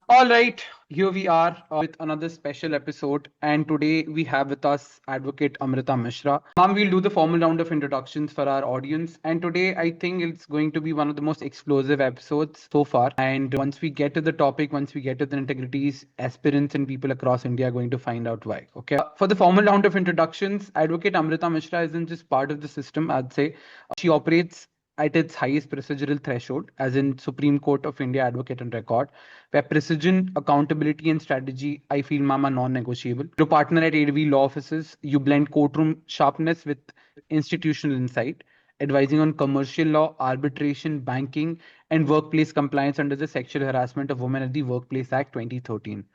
All right, here we are with another special episode, and today we have with us Advocate Amrita Mishra. Ma'am, we'll do the formal round of introductions for our audience, and today I think it's going to be one of the most explosive episodes so far. And once we get to the topic, once we get to the integrities, aspirants and people across India are going to find out why. Okay, for the formal round of introductions, Advocate Amrita Mishra isn't just part of the system, I'd say. She operates at its highest procedural threshold, as in Supreme Court of India Advocate on Record, where precision, accountability, and strategy, I feel, ma'am, are non-negotiable. To partner at AdvLaw Offices, you blend courtroom sharpness with institutional insight, advising on commercial law, arbitration, banking, and workplace compliance under the Sexual Harassment of Women at the Workplace Act 2013.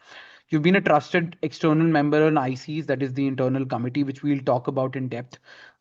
You've been a trusted external member on ICs, that is the internal committee, which we'll talk about in depth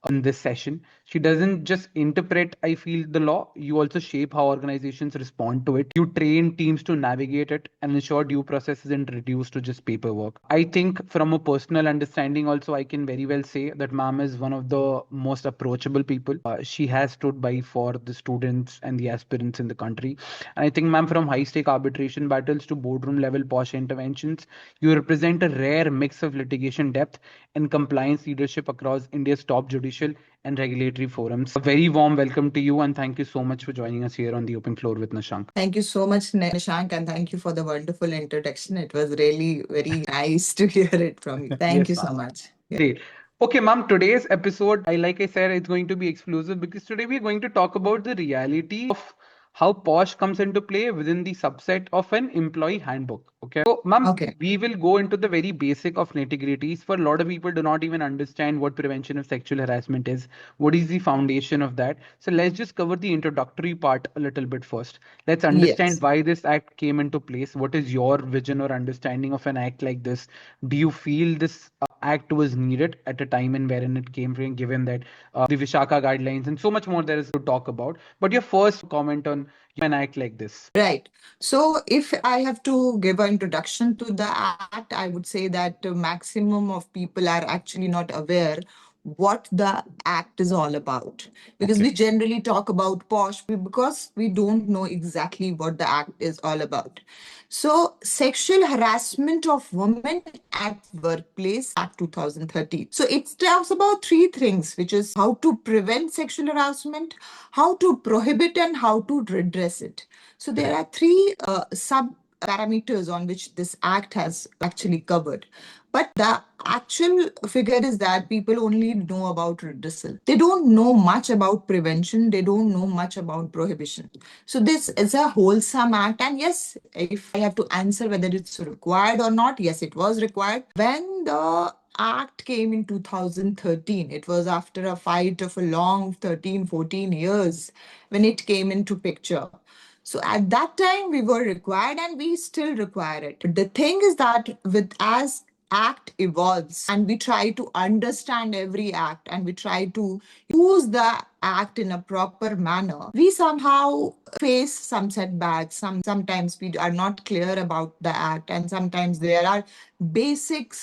in this session. She doesn't just interpret, I feel, the law, you also shape how organizations respond to it. You train teams to navigate it and ensure due process isn't reduced to just paperwork. I think from a personal understanding, also, I can very well say that ma'am is one of the most approachable people. She has stood by for the students and the aspirants in the country. And I think, ma'am, from high stake arbitration battles to boardroom level posh interventions, you represent a rare mix of litigation depth and compliance leadership across India's top judicial and regulatory forums. A very warm welcome to you, and thank you so much for joining us here on the open floor with Nishank. Thank you so much, Nishank, and thank you for the wonderful introduction. It was really very nice to hear it from you. Thank Yes, you ma'am. so much. Yeah. Great. Okay, ma'am, today's episode, like I said, it's going to be exclusive because today we're going to talk about the reality of how POSH comes into play within the subset of an employee handbook. Okay. So, ma'am, Okay. we will go into the very basic of nitty-gritties. For a lot of people do not even understand what prevention of sexual harassment is. What is the foundation of that? So let's just cover the introductory part a little bit first. Let's understand Yes. why this act came into place. What is your vision or understanding of an act like this? Do you feel this act was needed at a time and wherein it came from, given that the Vishaka guidelines and so much more there is to talk about? But your first comment on an act like this. Right. So, if I have to give an introduction to the act, I would say that the maximum of people are actually not aware what the act is all about. Because Okay. we generally talk about POSH because we don't know exactly what the act is all about. So, Sexual Harassment of Women at Workplace Act 2013. So, it talks about three things, which is how to prevent sexual harassment, how to prohibit, and how to redress it. So there Right. are three sub parameters on which this act has actually covered. But the actual figure is that people only know about redressal. They don't know much about prevention. They don't know much about prohibition. So this is a wholesome act. And yes, if I have to answer whether it's required or not, yes, it was required. When the act came in 2013, it was after a fight of a long 13, 14 years when it came into picture. So at that time we were required and we still require it. But the thing is that with as act evolves and we try to understand every act and we try to use the act in a proper manner, we somehow face some setbacks. Sometimes we are not clear about the act, and sometimes there are basic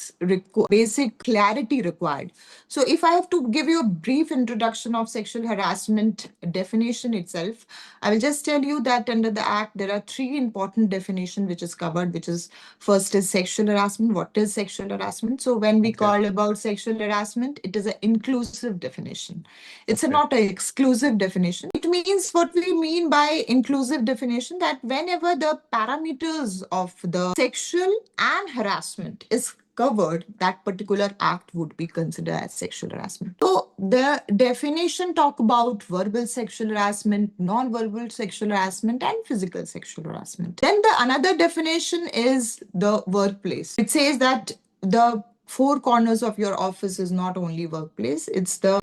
clarity required. So if I have to give you a brief introduction of sexual harassment definition itself, I will just tell you that under the act there are three important definitions which is covered, which is first is sexual harassment. What is sexual harassment? So when we Okay. call about sexual harassment, it is an inclusive definition. It's Okay. not an exclusive definition. It means what we mean by inclusive definition, that whenever the parameters of the sexual and harassment is covered, that particular act would be considered as sexual harassment. So the definition talk about verbal sexual harassment, non-verbal sexual harassment, and physical sexual harassment. Then the another definition is the workplace. It says that the four corners of your office is not only workplace, it's the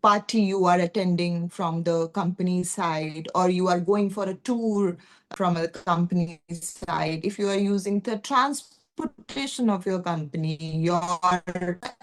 party you are attending from the company side, or you are going for a tour from a company side, if you are using the transportation of your company, your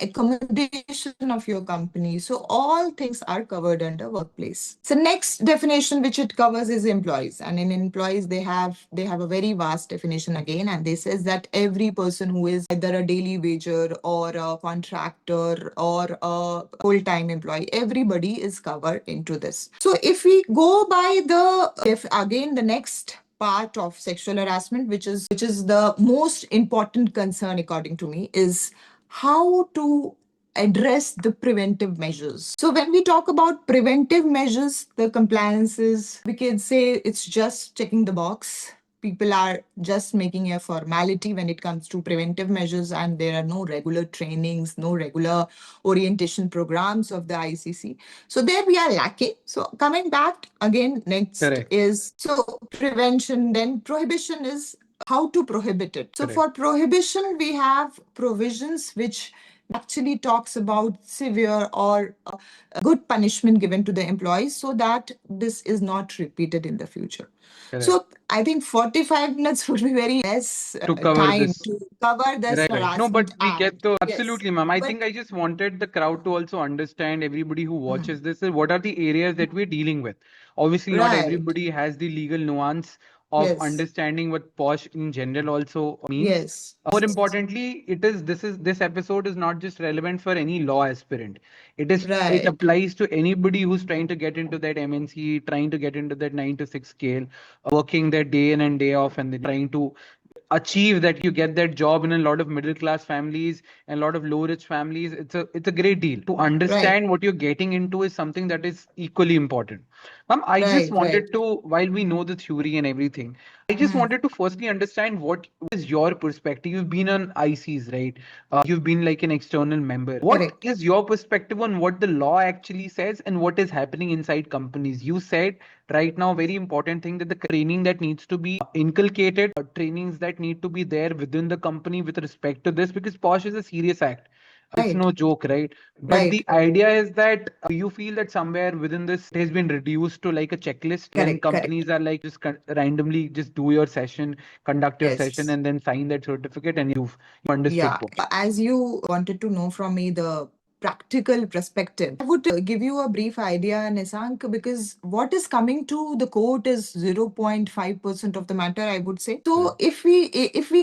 accommodation of your company. So all things are covered under workplace. So next definition which it covers is employees. And in employees, they have a very vast definition again. And they says that every person who is either a daily wager or a contractor or a full-time employee, everybody is covered into this. So if we go by the, if again the next part of sexual harassment, which is the most important concern according to me, is how to address the preventive measures. So when we talk about preventive measures, the compliances, we can say it's just checking the box. People are just making a formality when it comes to preventive measures, and there are no regular trainings, no regular orientation programs of the ICC. So there we are lacking. So coming back again, next Correct. is so prevention, then prohibition is how to prohibit it. So Correct. for prohibition, we have provisions which actually talks about severe or good punishment given to the employees so that this is not repeated in the future. Correct. So I think 45 minutes would be very less To cover time this. to cover this Right, right. No, but harassment we get act. the Yes, absolutely, ma'am. I but think I just wanted the crowd to also understand, everybody who watches this, is what are the areas that we're dealing with. Obviously, not right. everybody has the legal nuance of Yes, understanding what POSH in general also means. yes, More importantly, this episode is not just relevant for any law aspirant. It right, applies to anybody who's trying to get into that MNC, trying to get into that 9 to 6 scale, working their day in and day off, and then trying to achieve that. You get that job in a lot of middle class families and a lot of low rich families. It's a great deal. To right, understand what you're getting into is something that is equally important. I just right, right. wanted to, while we know the theory and everything, I just Hmm. wanted to firstly understand what is your perspective. You've been on ICs, right? You've been like an external member. What Correct. is your perspective on what the law actually says and what is happening inside companies? You said right now, very important thing, that the training that needs to be inculcated, trainings that need to be there within the company with respect to this, because POSH is a serious act. It's Right, no joke, right? But right. the idea is that you feel that somewhere within this it has been reduced to like a checklist, when Correct, correct. companies are like just randomly just do your session, conduct your session, Yes. and then sign that certificate, and you understood Yeah, POSH. as you wanted to know from me the practical perspective, I would give you a brief idea, Nisank, because what is coming to the court is 0.5% of the matter, I would say. So if we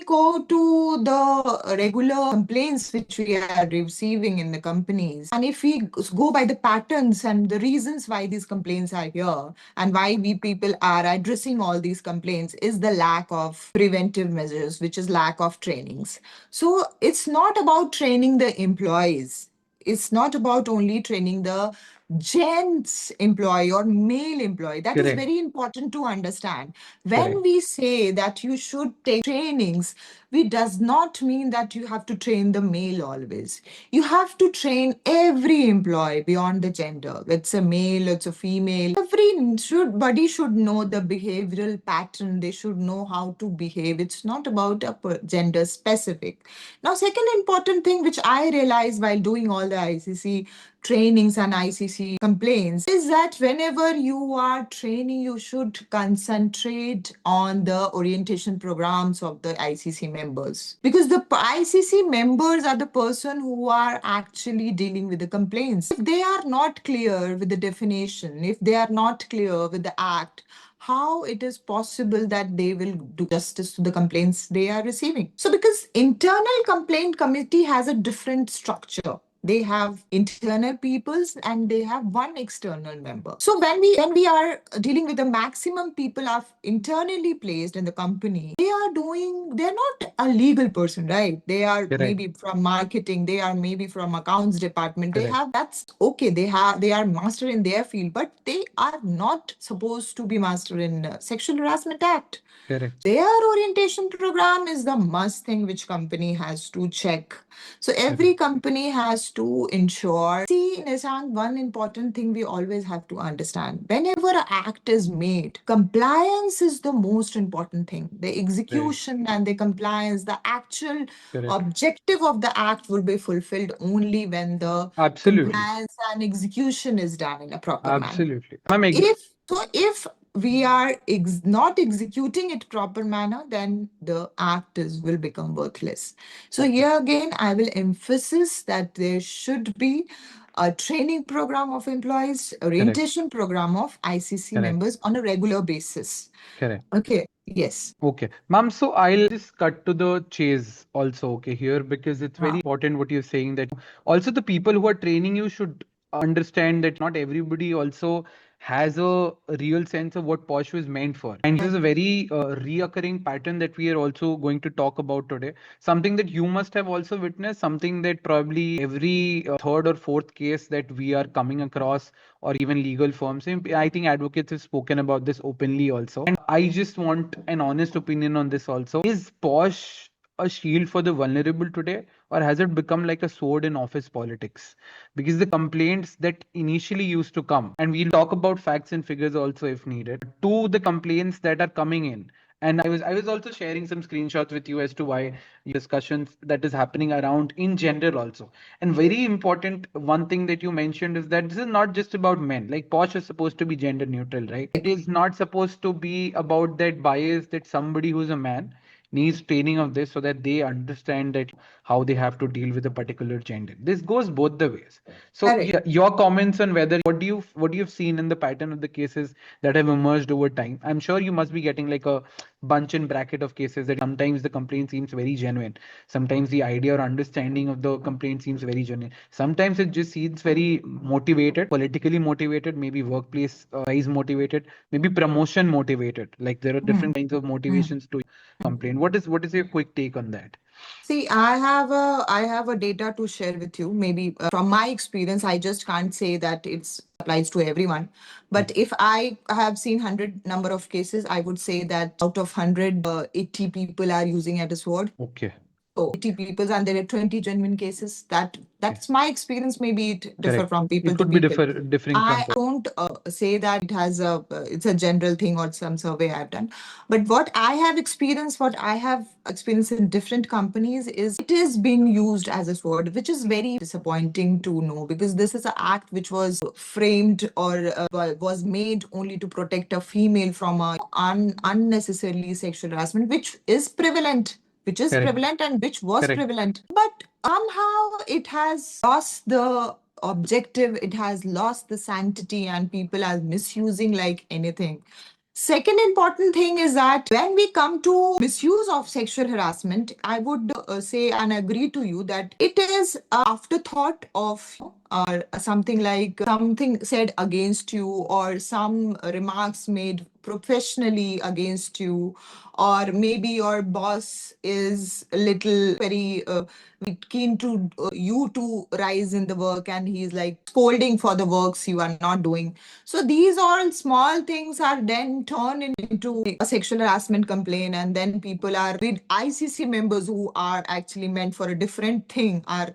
go to the regular complaints which we are receiving in the companies, and if we go by the patterns and the reasons why these complaints are here and why we people are addressing all these complaints, is the lack of preventive measures, which is lack of trainings. So it's not about training the employees. It's not about only training the gents employee or male employee. That is Correct. very important to understand. Correct. When we say that you should take trainings, we does not mean that you have to train the male always. You have to train every employee beyond the gender. It's a male, it's a female. Everybody should know the behavioral pattern. They should know how to behave. It's not about a gender specific. Now, second important thing which I realized while doing all the ICC trainings and ICC complaints is that whenever you are training, you should concentrate on the orientation programs of the ICC members, because the ICC members are the person who are actually dealing with the complaints. If they are not clear with the definition, if they are not clear with the act, how it is possible that they will do justice to the complaints they are receiving? So because internal complaint committee has a different structure, they have internal peoples and they have one external member. So when we are dealing with the maximum people are internally placed in the company, they're not a legal person, right? They are Correct. maybe from marketing, they are maybe from accounts department. They Correct. have, that's okay, they are master in their field, but they are not supposed to be master in sexual harassment act. Correct. Their orientation program is the must thing which company has to check. So every Correct. company has to ensure. See, Nisang, one important thing we always have to understand. Whenever an act is made, compliance is the most important thing. The Right. execution and the compliance, the actual Correct. objective of the act will be fulfilled only when the Absolutely. compliance and execution is done in a proper manner. Absolutely. I'm agree. If we are not executing it proper manner, then the act will become worthless. So here again, I will emphasize that there should be a training program of employees, Correct. orientation program of ICC Correct. members on a regular basis. Correct. Okay. Yes. Okay, ma'am. So I'll just cut to the chase also, okay, here, because it's very Ah, important what you're saying, that also the people who are training you should understand that not everybody also has a real sense of what POSH was meant for. And this is a very reoccurring pattern that we are also going to talk about today. Something that you must have also witnessed, something that probably every third or fourth case that we are coming across, or even legal firms. I think advocates have spoken about this openly also. And I just want an honest opinion on this also. Is POSH a shield for the vulnerable today, or has it become like a sword in office politics? Because the complaints that initially used to come, and we'll talk about facts and figures also if needed, to the complaints that are coming in. And I was also sharing some screenshots with you as to why discussions that is happening around in general also. And very important one thing that you mentioned is that this is not just about men. Like POSH is supposed to be gender neutral, right? It is not supposed to be about that bias that somebody who's a man needs training of this so that they understand that how they have to deal with a particular gender. This goes both the ways. So Correct. yeah, your comments on whether what you've seen in the pattern of the cases that have emerged over time. I'm sure you must be getting like a bunch and bracket of cases that sometimes the complaint seems very genuine. Sometimes the idea or understanding of the complaint seems very genuine. Sometimes it just seems very motivated, politically motivated, maybe workplace wise motivated, maybe promotion motivated. Like there are different kinds of motivations to complain. What is your quick take on that? See, I have a data to share with you. Maybe from my experience, I just can't say that it's applies to everyone. But if I have seen 100 number of cases, I would say that out of 100, 80 people are using it as word. Okay. So 80 people, and there are 20 genuine cases. Okay. That's my experience. Maybe it differ Correct. from people It to could be people. differing from I don't say that it's a general thing or some survey I've done, but what I have experienced, what I have experienced in different companies is it is being used as a sword, which is very disappointing to know because this is an act which was framed or was made only to protect a female from a unnecessarily sexual harassment, which is correct. prevalent and which was Correct. prevalent. But somehow it has lost the objective, it has lost the sanctity, and people are misusing like anything. Second important thing is that when we come to misuse of sexual harassment, I would say and agree to you that it is a afterthought of something like something said against you or some remarks made professionally against you, or maybe your boss is a little very keen to you to rise in the work and he's like scolding for the works you are not doing. So these all small things are then turned into a sexual harassment complaint, and then people are with ICC members who are actually meant for a different thing are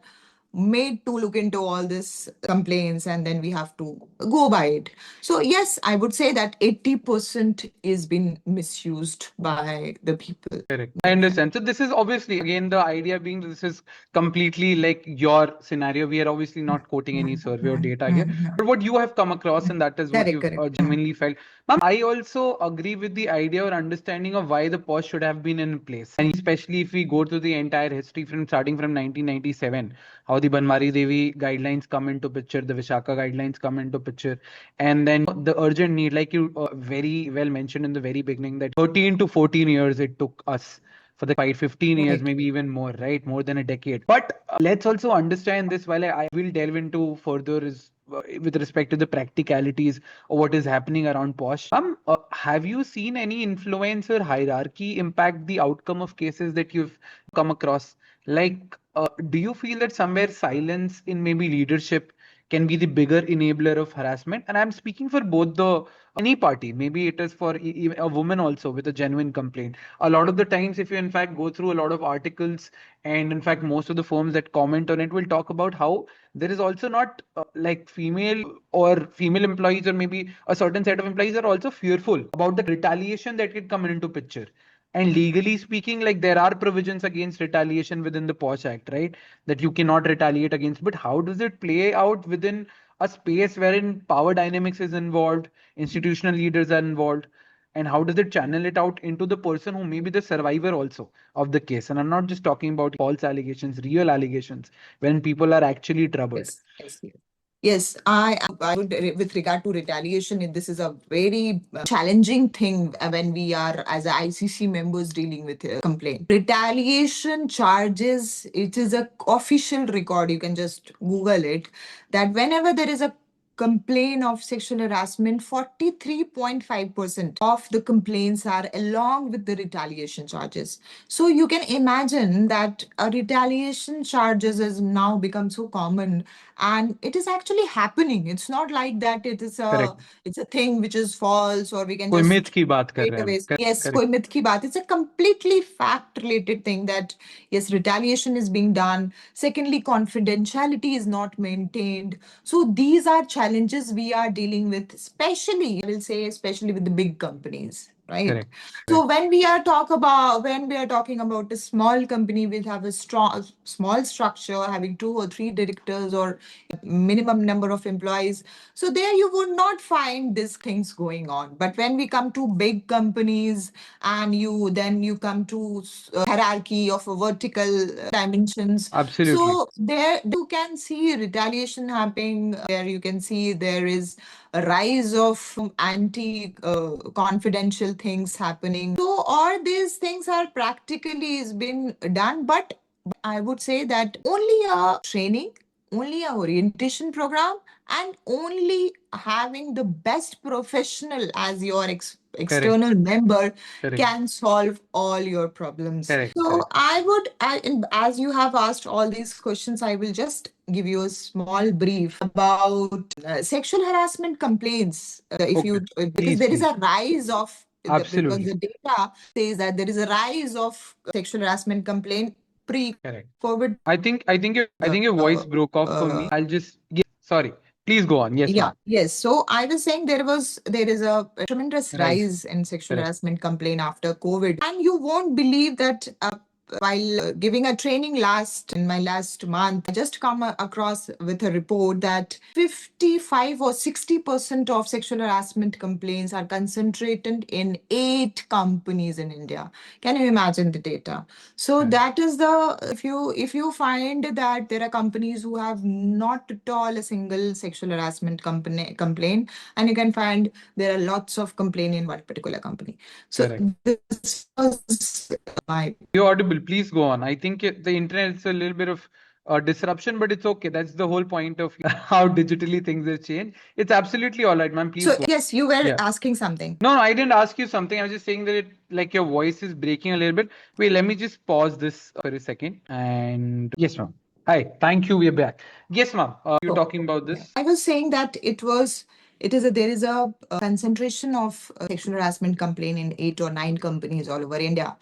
made to look into all these complaints, and then we have to go by it. So yes, I would say that 80% is being misused by the people. Correct. I understand. So this is obviously again the idea being this is completely like your scenario. We are obviously not quoting any survey or data here, but what you have come across and that is what Correct, you've correct. genuinely felt. Ma'am, I also agree with the idea or understanding of why the pause should have been in place, and especially if we go through the entire history from starting from 1997, how the Banwari Devi guidelines come into picture, the Vishaka guidelines come into picture, and then the urgent need, like you very well mentioned in the very beginning, that 13 to 14 years it took us for the fight, 15 years, Correct. maybe even more, right? More than a decade. But let's also understand this while I will delve into further is with respect to the practicalities of what is happening around POSH. Have you seen any influence or hierarchy impact the outcome of cases that you've come across? Like, do you feel that somewhere silence in maybe leadership can be the bigger enabler of harassment? And I'm speaking for both the any party. Maybe it is for a woman also with a genuine complaint. A lot of the times, if you in fact go through a lot of articles, and in fact most of the firms that comment on it will talk about how there is also not like female or female employees, or maybe a certain set of employees are also fearful about the retaliation that could come into picture. And legally speaking, like there are provisions against retaliation within the POSH Act, right? That you cannot retaliate against. But how does it play out within a space wherein power dynamics is involved, institutional leaders are involved, and how does it channel it out into the person who may be the survivor also of the case? And I'm not just talking about false allegations, real allegations, when people are actually troubled. Yes, yes, yes. Yes, I would, with regard to retaliation, this is a very challenging thing when we are, as ICC members, dealing with a complaint. Retaliation charges, it is a official record. You can just Google it, that whenever there is a complain of sexual harassment, 43.5% of the complaints are along with the retaliation charges. So you can imagine that retaliation charges has now become so common, and it is actually happening. It's not like that Correct. it's a thing which is false, or we can कोई myth just की बात कर straight रहे हैं हम. away. Yes, Correct. koi myth ki baat. It's a completely fact-related thing that yes, retaliation is being done. Secondly, confidentiality is not maintained. So these are challenges we are dealing with, especially, I will say, especially with the big companies, right? Correct. So when we are talking about a small company, we have a small structure having 2 or 3 directors or minimum number of employees. So there you would not find these things going on. But when we come to big companies, and you come to hierarchy of a vertical dimensions, Absolutely. so there you can see retaliation happening. There you can see there is a rise of anti confidential things happening. So all these things are practically is been done, but I would say that only a training, only a orientation program, and only having the best professional as your Correct. external member Correct. can solve all your problems. Correct. So Correct. as you have asked all these questions, I will just give you a small brief about sexual harassment complaints. If you Okay. Because Please, there is please. a rise of because Absolutely. the data says that there is a rise of sexual harassment complaint Correct. pre-COVID. I think your voice broke off for me. I'll just sorry. Please go on. Yes, Yeah, ma'am. yes. So I was saying there is a tremendous Rise. rise in sexual Correct. harassment complaint after COVID, and you won't believe that. While giving a training in my last month, I just come across with a report that 55 or 60% of sexual harassment complaints are concentrated in 8 companies in India. Can you imagine the data? So Correct. that is the if you find that there are companies who have not at all a single sexual harassment complaint, and you can find there are lots of complaint in one particular company. So Correct. this was my You're audible. Please go on. I think the internet is a little bit of disruption, but it's okay. That's the whole point of how digitally things have changed. It's absolutely all right, ma'am. Please so go. yes, you were Yeah. asking something. No, no, I didn't ask you something. I was just saying that like your voice is breaking a little bit. Wait, let me just pause this for a second. And yes, ma'am. Hi, thank you. We're back. Yes, ma'am. You're So, talking about yeah. this. I was saying that there is a concentration of sexual harassment complaint in 8 or 9 companies all over India.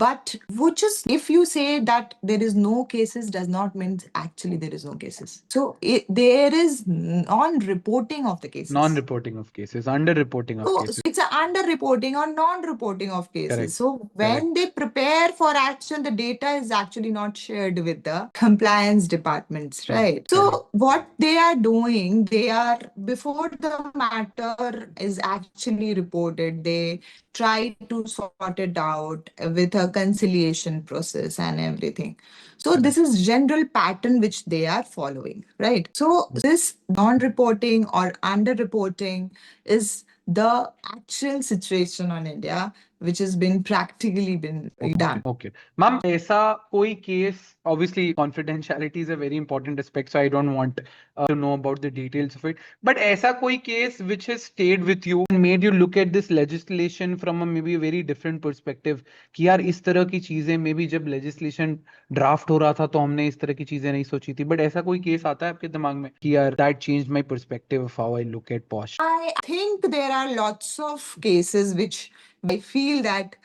But which is, if you say that there is no cases, does not mean actually there is no cases. So there is non-reporting of the cases. Non-reporting of cases, under-reporting of So cases. it's an under-reporting or non-reporting of cases. Correct. So Correct. when they prepare for action, the data is actually not shared with the compliance departments, Correct. right? Correct. So what they are doing, they are before the matter is actually reported, they try to sort it out with a conciliation process and everything. So Correct. this is general pattern which they are following, right? So this non-reporting or under-reporting is the actual situation on India, which has been practically been done. Okay. Ma'am, ऐसा कोई case, obviously confidentiality is a very important aspect, so I don't want to know about the details of it. But ऐसा कोई case which has stayed with you and made you look at this legislation from a maybe a very different perspective कि यार इस तरह की चीजें maybe जब legislation draft हो रहा था तो हमने इस तरह की चीजें नहीं सोची थी. But ऐसा कोई case आता है आपके दिमाग में कि यार that changed my perspective of how I look at POSH? I think there are lots of cases which I feel that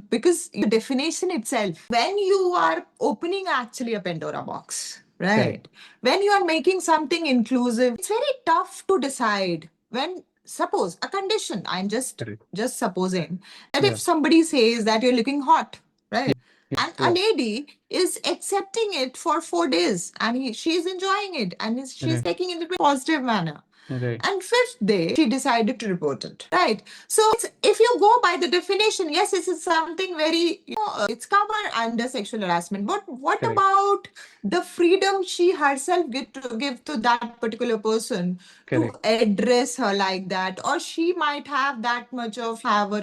because the definition itself, when you are opening actually a Pandora box, Correct. right? When you are making something inclusive, it's very tough to decide. When suppose a condition, I'm Correct. just supposing that Yeah. if somebody says that you're looking hot, right? Yes. And a lady is accepting it for 4 days, and she's enjoying it, and she's Right. taking it in a positive manner. Right. And fifth day, she decided to report it. Right. So if you go by the definition, yes, this is something very, it's covered under sexual harassment. But what Correct. about the freedom she herself give to that particular person Correct. to address her like that? Or she might have that much of have a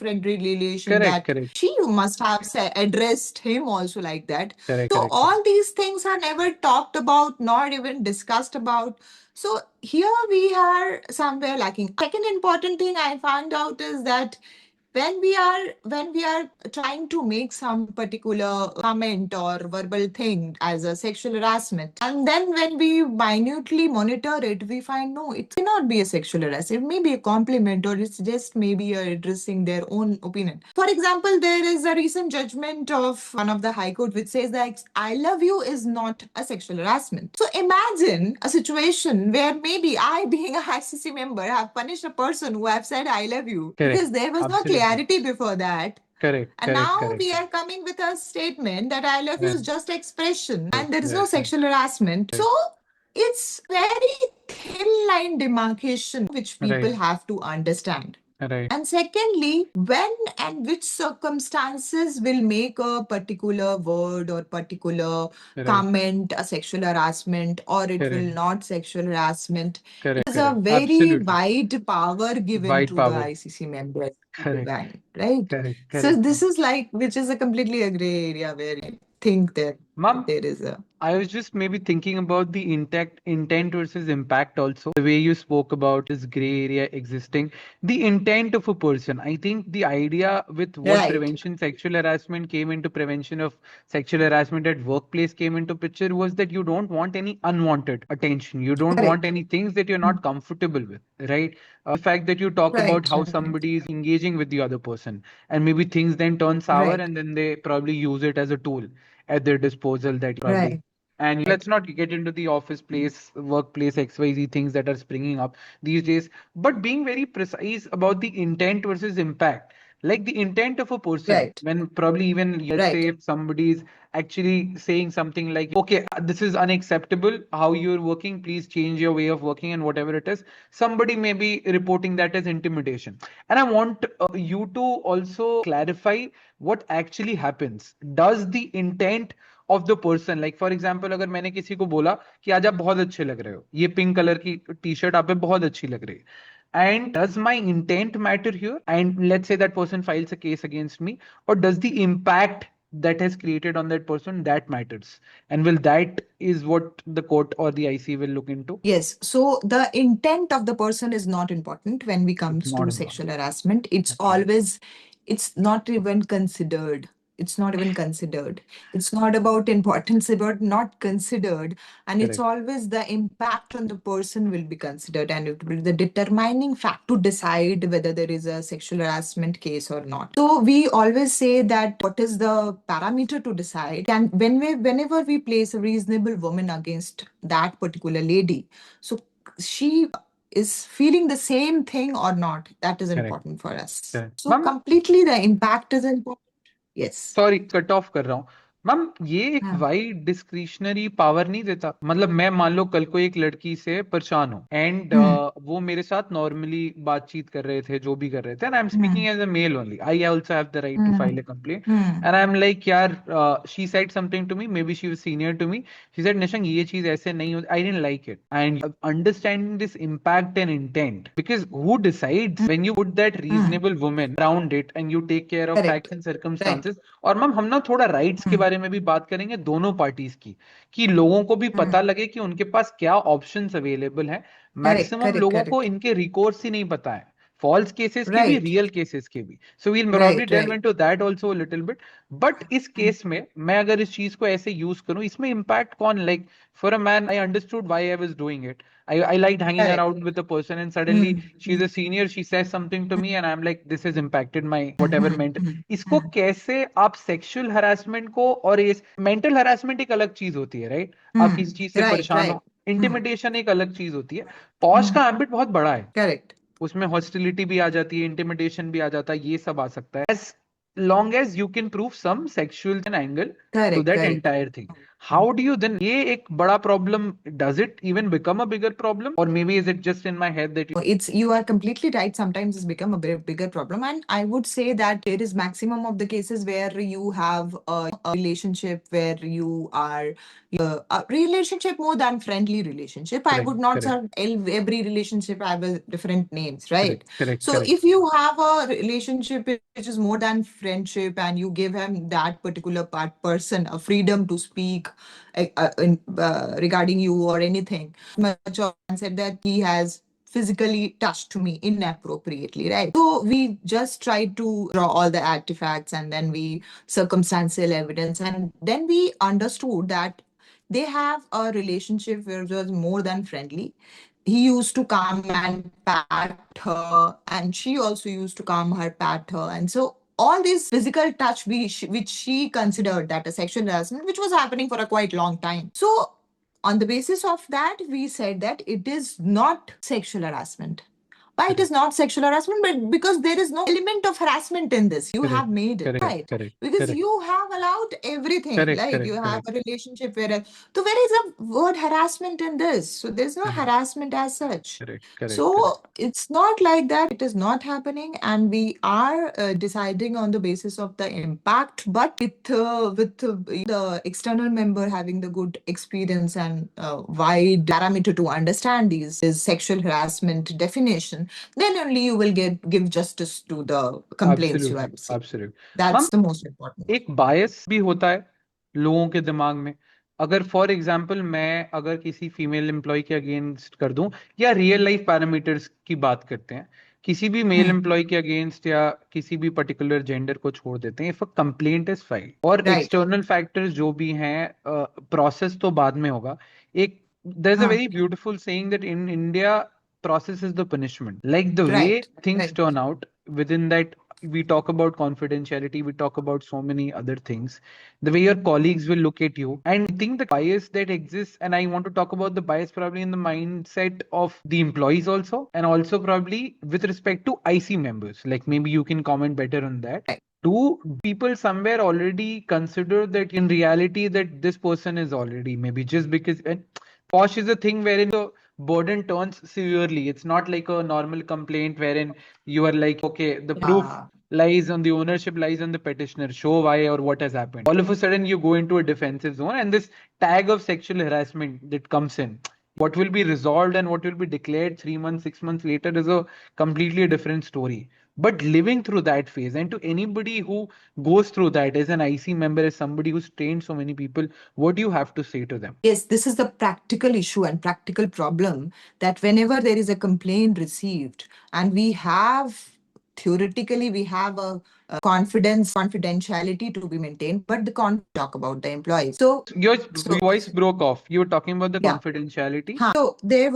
friendly relation Correct. that Correct. she must have addressed him also like that. Correct. So Correct. all these things are never talked about, nor even discussed about. So here we are somewhere lacking. Second important thing I found out is that when we are trying to make some particular comment or verbal thing as a sexual harassment, and then when we minutely monitor it, we find no, it cannot be a sexual harassment. It may be a compliment, or it's just maybe addressing their own opinion. For example, there is a recent judgment of one of the high court which says that I love you is not a sexual harassment. So imagine a situation where maybe I, being a ICC member, have punished a person who have said I love you Correct. because there was no Absolutely. clarity before that. Correct. And Correct. now Correct. we are coming with a statement that I love you Right. is just expression and there is Right. no sexual harassment. So it's very thin line demarcation which people Right. have to understand. Right. And secondly, when and which circumstances will make a particular word or particular Right. comment a sexual harassment or it will Correct. not sexual harassment. Correct. It is a Correct. very Absolutely. wide power given Wide to the power. ICC members to Correct. design, right? Correct. So Correct. this is like, which is a completely a gray area where I think that Ma'am, there is a I was just maybe thinking about the intent versus impact also. The way you spoke about this gray area existing, the intent of a person. I think the idea with what right, prevention sexual harassment came into prevention of sexual harassment at workplace came into picture was that you don't want any unwanted attention. You don't want correct, any things that you're not comfortable with, right? The fact that you talk about right, how somebody is engaging with the other person and maybe things then turn sour right, and then they probably use it as a tool at their disposal that probably. right, And let's not get into the office place, workplace, XYZ things that are springing up these days, but being very precise about the intent versus impact. Like the intent of a person, right, when probably even, let's say, right, if somebody is actually saying something like, okay, this is unacceptable, how you're working, please change your way of working, and whatever it is, somebody may be reporting that as intimidation. And I want you to also clarify what actually happens. Does the intent of the person, like for example, अगर मैंने किसी को बोला कि आज आप बहुत अच्छे लग रहे हो, ये पिंक कलर की टी शर्ट आप पे बहुत अच्छी लग रही है, and does my intent matter here, and let's say that person files a case against me, और does the impact that has created on that person that matters, and will that is what the court or the IC will look into. Yes, so the intent of the person is not important when we It's comes not to important. sexual harassment. It's Okay. always, it's not even considered. It's not even considered. It's not about importance, about not considered. And it's Correct. always the impact on the person will be considered, and it will be the determining fact to decide whether there is a sexual harassment case or not. So we always say that what is the parameter to decide? And whenever we place a reasonable woman against that particular lady, so she is feeling the same thing or not, that is Correct. important for us. Correct. So Ma'am, completely the impact is important. Yes. Sorry cut off कर रहा हूँ। Ma'am, ये एक हाँ, wide discretionary power नहीं देता? मतलब मैं मान लो कल को एक लड़की से परेशान हूँ, एंड हम्म, वो मेरे साथ नॉर्मली बातचीत कर रहे थे, जो भी कर रहे थे, and I am hmm, speaking as a male only, I also have the right to file hmm, a complaint, hmm, and I am like यार, she said something to me, maybe she was senior to me, she said Nishank ये चीज ऐसे नहीं होती, I didn't like it, and understanding this impact and intent, because who decides when you put that hmm, reasonable woman around it and you take care of correct, facts and right, circumstances. और ma'am हम ना थोड़ा rights के हम्म, बारे में भी बात करेंगे दोनों पार्टीज की, कि लोगों को भी हम्म, पता लगे कि उनके पास क्या ऑप्शंस अवेलेबल हैं। correct, मैक्सिमम correct, लोगों को correct, इनके रिकॉर्ड्स ही नहीं पता है, फॉल्स केसेस के भी, right, रियल केसेस के भी, so we'll probably right, delve right, into that also a little bit. But इस हम्म, केस में मैं अगर इस चीज को ऐसे यूज करूं, इसमें इम्पैक्ट कौन, like for a man I understood why I was doing it, I liked hanging correct, around with a person, and suddenly hmm, she's a senior, she says something to me, and I'm like, this has impacted my whatever hmm, mental। हम्म, इसको हम्म, कैसे आप sexual harassment को, और इस mental harassment एक अलग चीज होती है, राइट? आप किसी चीज से right, परेशान right, हो, इंटिमिडेशन एक अलग चीज होती है। पॉश हम्म, का एम्बिट बहुत बड़ा है, correct, उसमें हॉस्टिलिटी भी आ जाती है, इंटिमिडेशन भी आ जाता है, ये सब आ सकता है, as long as you can prove some sexual angle to correct, that correct. entire thing। How do you then, ये एक बड़ा problem, does it even become a bigger problem, or maybe is it just in my head that It's you are completely right. Sometimes it's become a bigger problem, and I would say that it is maximum of the cases where you have a relationship where you are a relationship more than friendly relationship. I correct, would not correct, say every relationship have a different names, correct, right? correct, So correct, if you have a relationship which is more than friendship, and you give him that particular person a freedom to speak regarding you or anything. Much of said that he has physically touched me inappropriately, right? So we just tried to draw all the artifacts and then we circumstantial evidence, and then we understood that they have a relationship which was more than friendly. He used to come and pat her, and she also used to come her pat her, and so all this physical touch which she considered that a sexual harassment, which was happening for a quite long time. So on the basis of that, we said that it is not sexual harassment. Why it is not sexual harassment? But because there is no element of harassment in this. You have made it right. Because you have allowed everything. Like you have a relationship where, so where is the word harassment in this? So there's no harassment as such. So it's not like that. It is not happening, and we are deciding on the basis of the impact, but with the external member having the good experience and wide parameter to understand these is sexual harassment definition, then only you will give justice to the complaints you have received. Absolutely. That's the most important. एक बायस भी होता है लोगों के दिमाग में. अगर for example मैं अगर किसी फीमेल एम्प्लॉय के अगेंस्ट कर दूं, या रियल लाइफ पैरामीटर्स की बात करते हैं, किसी भी मेल एम्प्लॉय के अगेंस्ट या किसी भी पर्टिकुलर जेंडर को छोड़ देते हैं, if a complaint is filed और एक्सटर्नल फैक्टर्स जो भी हैं, प्रोसेस तो बाद में होगा. एक there is a very beautiful saying that in India process is the punishment. Like the way things turn out within that, we talk about confidentiality, we talk about so many other things, the way your colleagues will look at you. And I think the bias that exists, and I want to talk about the bias probably in the mindset of the employees also, and also probably with respect to IC members. Like maybe you can comment better on that. Do people somewhere already consider that in reality that this person is already maybe just because, and POSH is a thing wherein the burden turns severely. It's not like a normal complaint wherein you are like, okay, the proof lies on the ownership, lies on the petitioner, show why or what has happened. All of a sudden you go into a defensive zone, and this tag of sexual harassment that comes in, what will be resolved and what will be declared 3 months, 6 months later is a completely different story. But living through that phase, and to anybody who goes through that as an IC member, as somebody who's trained so many people, what do you have to say to them? Yes, this is the practical issue and practical problem, that whenever there is a complaint received, and we have theoretically we have a confidentiality to be maintained, but the talk about the employees. So your voice broke off. You were talking about the confidentiality. So there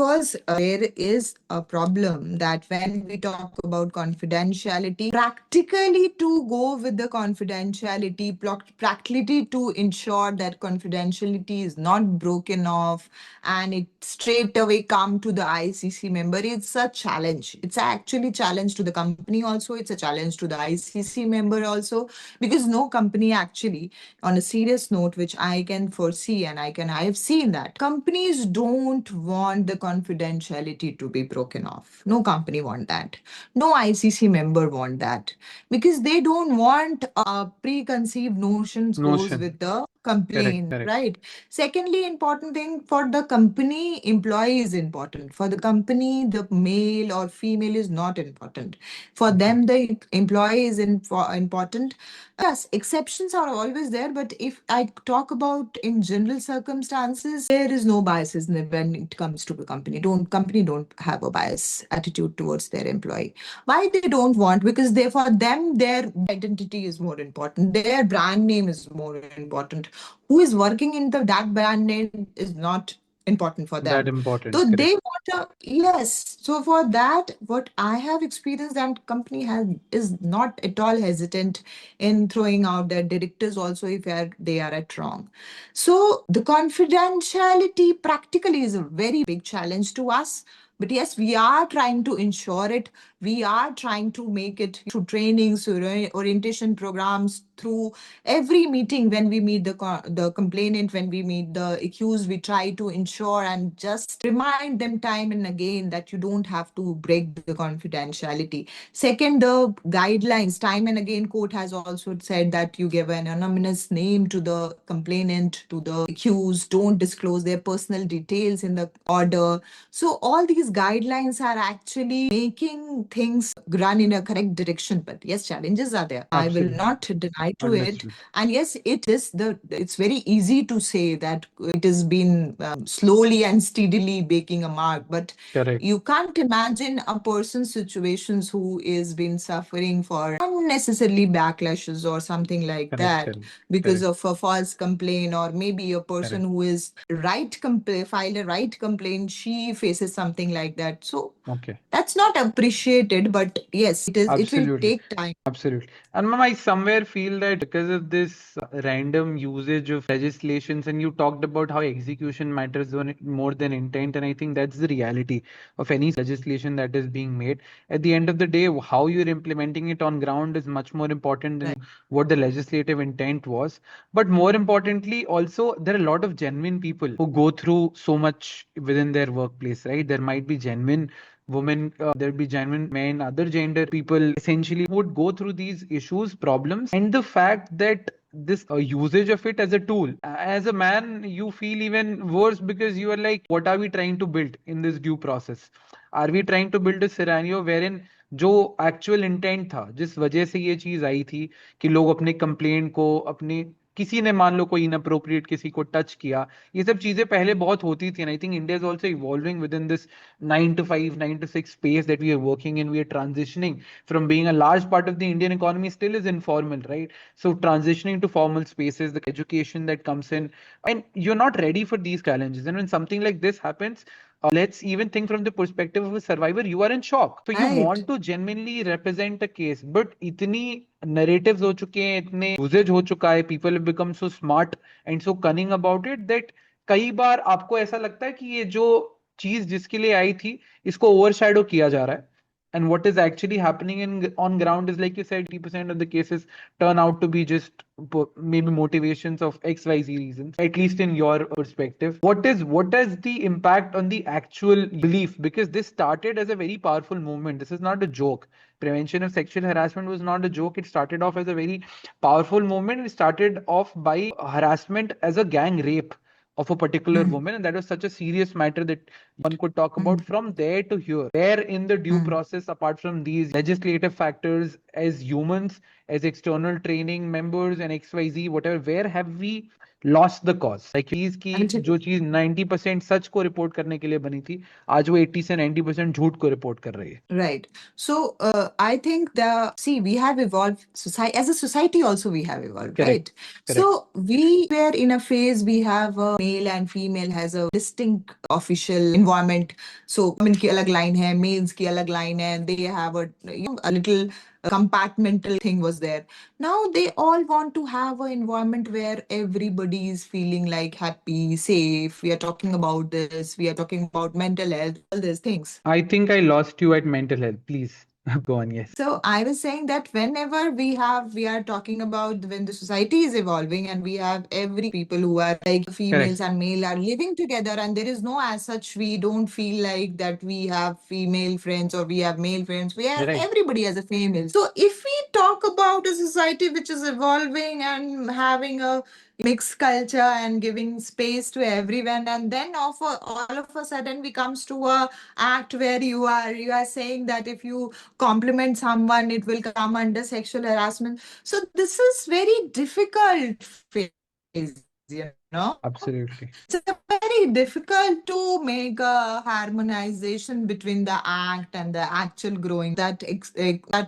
is a problem that when we talk about confidentiality, practically to go with the confidentiality, practically to ensure that confidentiality is not broken off and it straight away come to the ICC member, it's a challenge. It's actually challenge to the company also. It's a challenge to the ICC member also, because no company actually, on a serious note, which I can foresee and I have seen that companies don't want the confidentiality to be broken off. No company want that. No ICC member want that, because they don't want preconceived notions goes with the complaint, right? Secondly, important thing for the company, employee is important. For the company, the male or female is not important. For them, the employee is important. Yes, exceptions are always there, but if I talk about in general circumstances, there is no biases when it comes to the company. Company don't have a bias attitude towards their employee. Why they don't want? Because for them, their identity is more important. Their brand name is more important. Who is working in that brand name is not important for them. That important. So they want yes. So for that, what I have experienced, that company is not at all hesitant in throwing out their directors also if they are at wrong. So the confidentiality practically is a very big challenge to us. But yes, we are trying to ensure it. We are trying to make it through trainings, orientation programs, through every meeting when we meet the complainant, when we meet the accused, we try to ensure and just remind them time and again that you don't have to break the confidentiality. Second, the guidelines, time and again, court has also said that you give an anonymous name to the complainant, to the accused, don't disclose their personal details in the order. So all these these guidelines are actually making things run in a correct direction. But yes, challenges are there. I will Absolutely. not deny to it. Understood. And yes, it is it's very easy to say that it has been slowly and steadily making a mark, but Correct. you can't imagine a person's situations who is been suffering for unnecessarily backlashes or something like Correct. that Correct. because Correct. of a false complaint, or maybe a person Correct. who is filed a right complaint, she faces something like that. So Okay. that's not appreciated, but yes, it will Absolutely. take time. Absolutely. And ma'am, I somewhere feel that because of this random usage of legislations, and you talked about how execution matters more than intent, and I think that's the reality of any legislation that is being made. At the end of the day, how you're implementing it on ground is much more important than Right. what the legislative intent was. But more importantly, also, there are a lot of genuine people who go through so much within their workplace, right? There might be genuine women, there'd be genuine men, other gender people essentially would go through these issues, problems, and the fact that this usage of it as a tool, as a man, you feel even worse because you are like, what are we trying to build in this due process? Are we trying to build a scenario wherein जो actual intent था जिस वजह से ये चीज आई थी कि लोग अपने कंप्लेंट को अपने किसी ने मान लो कोई इनअप्रोप्रिएट किसी को टच किया, ये सब चीजें पहले बहुत होती थी, and I think India is also evolving with in this 9 to 5, 9 to 6 space that we are working in. We are transitioning from being a large part of the Indian economy still is informal, right? So transitioning to formal spaces, the education that comes in, and you're not ready for these challenges. And when something like this happens, let's even think from the perspective of a survivor, you are in shock. So you Right. want to genuinely represent a case, but इतनी narratives हो चुके हैं, इतने usage हो चुका है, people have become so smart and so cunning about it that कई बार आपको ऐसा लगता है कि ये जो चीज जिसके लिए आई थी इसको ओवरशैडो किया जा रहा है, and what is actually happening in on ground is like you said 80% of the cases turn out to be just maybe motivations of xyz reasons, at least in your perspective. What is the impact on the actual belief, because this started as a very powerful movement. This is not a joke. Prevention of sexual harassment was not a joke. It started off as a very powerful movement. It started off by harassment as a gang rape of a particular Mm. woman, and that was such a serious matter that one could talk about. Mm. From there to here, where in the due Mm. process, apart from these legislative factors, as humans, as external training members and xyz whatever, where have we lost the cause? Like चीज की I'll tell जो चीज 90% सच को report करने के लिए बनी थी, आज वो 80 से 90% झूठ को रिपोर्ट कर रही है. Right. So I think we have evolved society as a society also we have evolved, Correct. right? Correct. So we were in a phase we have a male and female has a distinct official environment. So women की अलग line है, males की अलग line है, they have a little compartmental thing was there. Now they all want to have an environment where everybody is feeling like happy, safe. We are talking about this, we are talking about mental health, all these things. I think I lost you at mental health. Please go on. Yes. So I was saying that whenever we are talking about when the society is evolving and we have every people who are like females Correct. and male are living together, and there is no as such, we don't feel like that we have female friends or we have male friends. We are Right. everybody as a female. So if we talk about a society which is evolving and having a mixed culture and giving space to everyone, and then all of a sudden we comes to a act where you are saying that if you compliment someone it will come under sexual harassment. So this is very difficult phase. Absolutely. It's very difficult to make a harmonization between the act and the actual growing that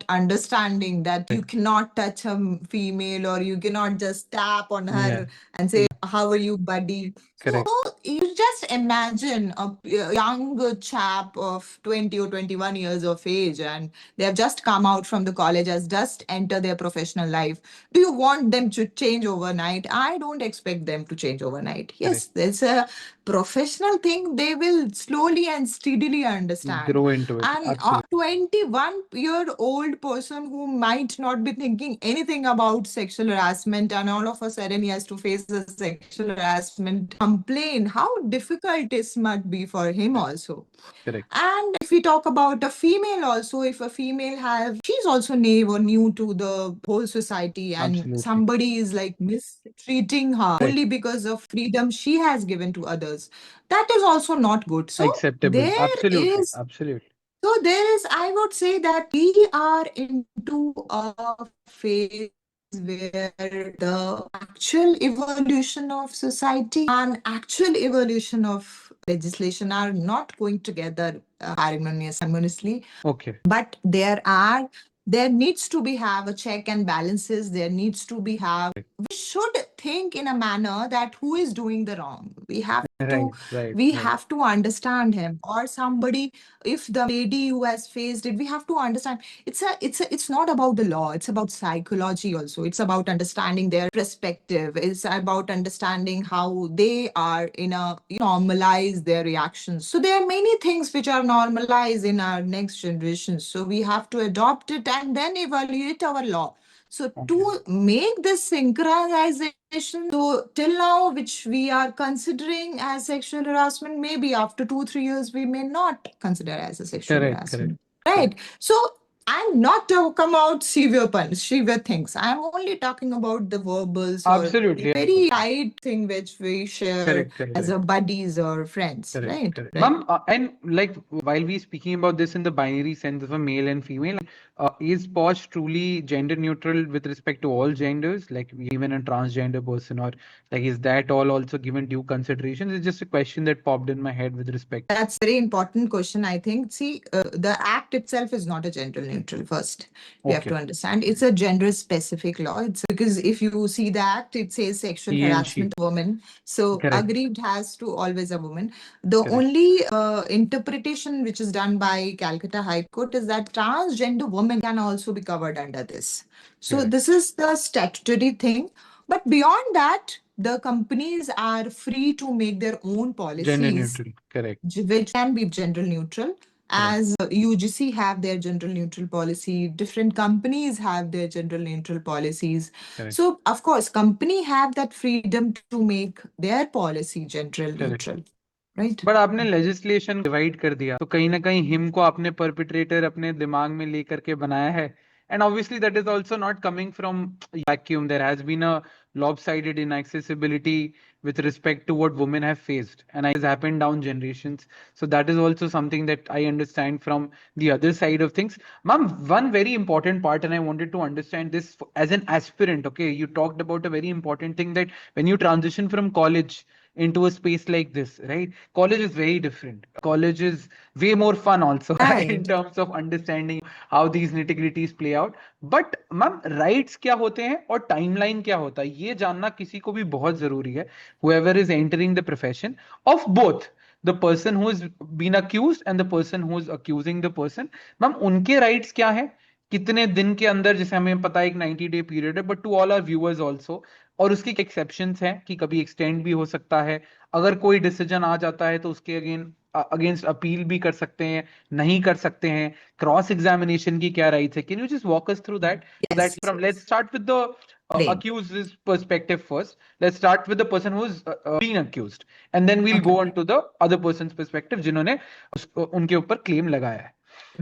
understanding that you Right. cannot touch a female or you cannot just tap on Yeah. her and say, how are you, buddy? So Correct. you just imagine a young chap of 20 or 21 years of age, and they have just come out from the college, has just entered their professional life. Do you want them to change overnight? I don't expect them to change overnight. Correct. Yes, there's a professional thing they will slowly and steadily understand. Grow into it. And a Absolutely. 21-year-old person who might not be thinking anything about sexual harassment, and all of a sudden he has to face a sexual harassment complaint, how difficult this might be for him Correct. also. Correct. And if we talk about a female also, if a female she's also new to the whole society, and Absolutely. somebody is like mistreating her Right. only because of freedom she has given to others. years. That is also not good. So Acceptable. there Absolutely. is Absolutely. so there is, I would say that we are into a phase where the actual evolution of society and actual evolution of legislation are not going together harmoniously. Okay. But there needs to be have a check and balances. There needs to be have. We should think in a manner that who is doing the wrong. Right. Right. We Right. have to understand him or somebody. If the lady who has faced it, we have to understand. It's not about the law. It's about psychology also. It's about understanding their perspective. It's about understanding how they are in a normalize their reactions. So there are many things which are normalized in our next generation. So we have to adopt it and then evaluate our law. So Okay. to make this synchronization, so till now, which we are considering as sexual harassment, maybe after 2, 3 years, we may not consider as a sexual Correct. Correct. harassment. Right. So I'm not talking about severe things. I'm only talking about the verbals or Absolutely. very light thing which we share Correct. Correct. as a buddies or friends. Correct, Right. correct. Right. Ma'am, and like while we speaking about this in the binary sense of a male and female, is POSH truly gender neutral with respect to all genders, like even a transgender person, or like is that all also given due consideration? It's just a question that popped in my head with respect. That's a very important question, I think. See, the act itself is not a gender neutral. First, we have Okay, to understand it's a gender specific law. It's because if you see the act, it says sexual he and she. harassment of women. So Correct, aggrieved has to always a woman. The correct, only interpretation which is done by Calcutta High Court is that transgender women can also be covered under this. So correct. this is the statutory thing. But beyond that, the companies are free to make their own Gender policies neutral. Correct, which can be gender neutral, correct, as UGC have their gender neutral policy, different companies have their gender neutral policies. correct, So of course company have that freedom to make their policy gender correct. neutral, right? But आपने legislation divide कर दिया तो कहीं ना कहीं him को आपने perpetrator अपने दिमाग में लेकर के बनाया है and obviously that is also not coming from vacuum there has been a lopsided inaccessibility with respect to what women have faced and it has happened down generations, so that is also something that I understand from the other side of things. Ma'am, one very important part, and I wanted to understand this as an aspirant. Okay, you talked about a very important thing that when you transition from college into a space like this, right? College is very different. College is way more fun also in Right. terms of understanding how these nitty-gritties play out. But ma'am rights क्या होते हैं और timeline क्या होता है ये जानना किसी को भी बहुत जरूरी है, whoever is entering the profession of both the person who is been accused and the person who is accusing the person. Ma'am उनके राइट्स क्या है, कितने दिन के अंदर, जैसे हमें पता है एक 90 डे पीरियड है, but to all our viewers also, और उसकी एक्सेप्शंस हैं कि कभी एक्सटेंड भी हो सकता है, अगर कोई डिसीजन आ जाता है तो उसके अगेंस्ट अपील भी कर सकते हैं, नहीं कर सकते हैं, क्रॉस एग्जामिनेशन की क्या राइट्स है, can you just walk us through that so that Yes. From let's start with the Plain. accused's perspective first. Let's start with the person who's being accused and then we'll Okay. go on to the other person's perspective जिन्होंने उनके ऊपर claim लगाया है.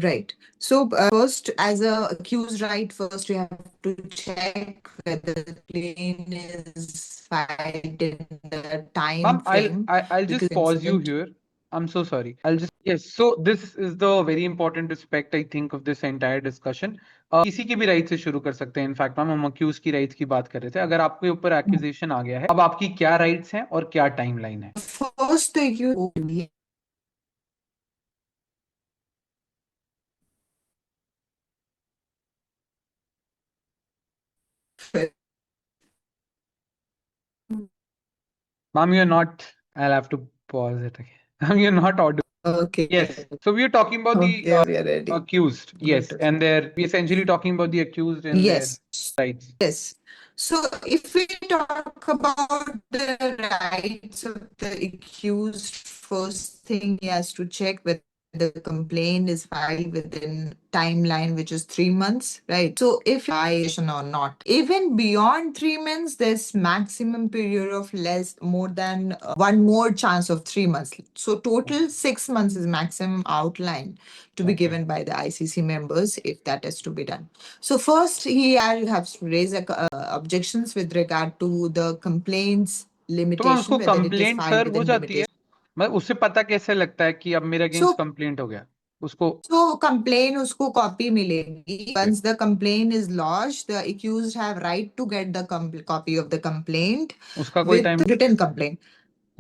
Right. So first, as a accused, right, first you have to check whether the claim is filed in the time Ma'am, frame, I'll just because pause you incident. here. I'm so sorry. I'll just yes. So this is the very important aspect I think of this entire discussion. किसी की भी right से शुरू कर सकते हैं. In fact ma'am हम accused की राइट्स की बात कर रहे थे. अगर आपके ऊपर एक्यूजेशन आ गया है, अब आपकी क्या राइट्स हैं और क्या टाइमलाइन है? First, the accused. Ma'am, you're not. I'll have to pause it again. Ma'am, you're not audible. Okay. Yes. So we are talking about the Okay, we are ready. accused. Yes, and we essentially talking about the accused and their Yes. rights. Yes. So if we talk about the rights of the accused, first thing he has to check whether the complaint is filed within timeline, which is 3 months, right? So if violation or not, even beyond 3 months, there's maximum period of more than one more chance of 3 months. So total 6 months is maximum outline to be Okay. given by the ICC members if that is to be done. So first, he has to raise objections with regard to the complaints तो ma'am limitation, उसको whether it is complaint filed sir हो within जाती है. limitation. मतलब उससे पता कैसे लगता है कि अब मेरे अगेंस्ट So कंप्लेंट हो गया उसको? So complaint उसको copy मिलेगी. Once the complaint is lodged, the accused have right to get the copy of the complaint उसका कोई with time? written complaint.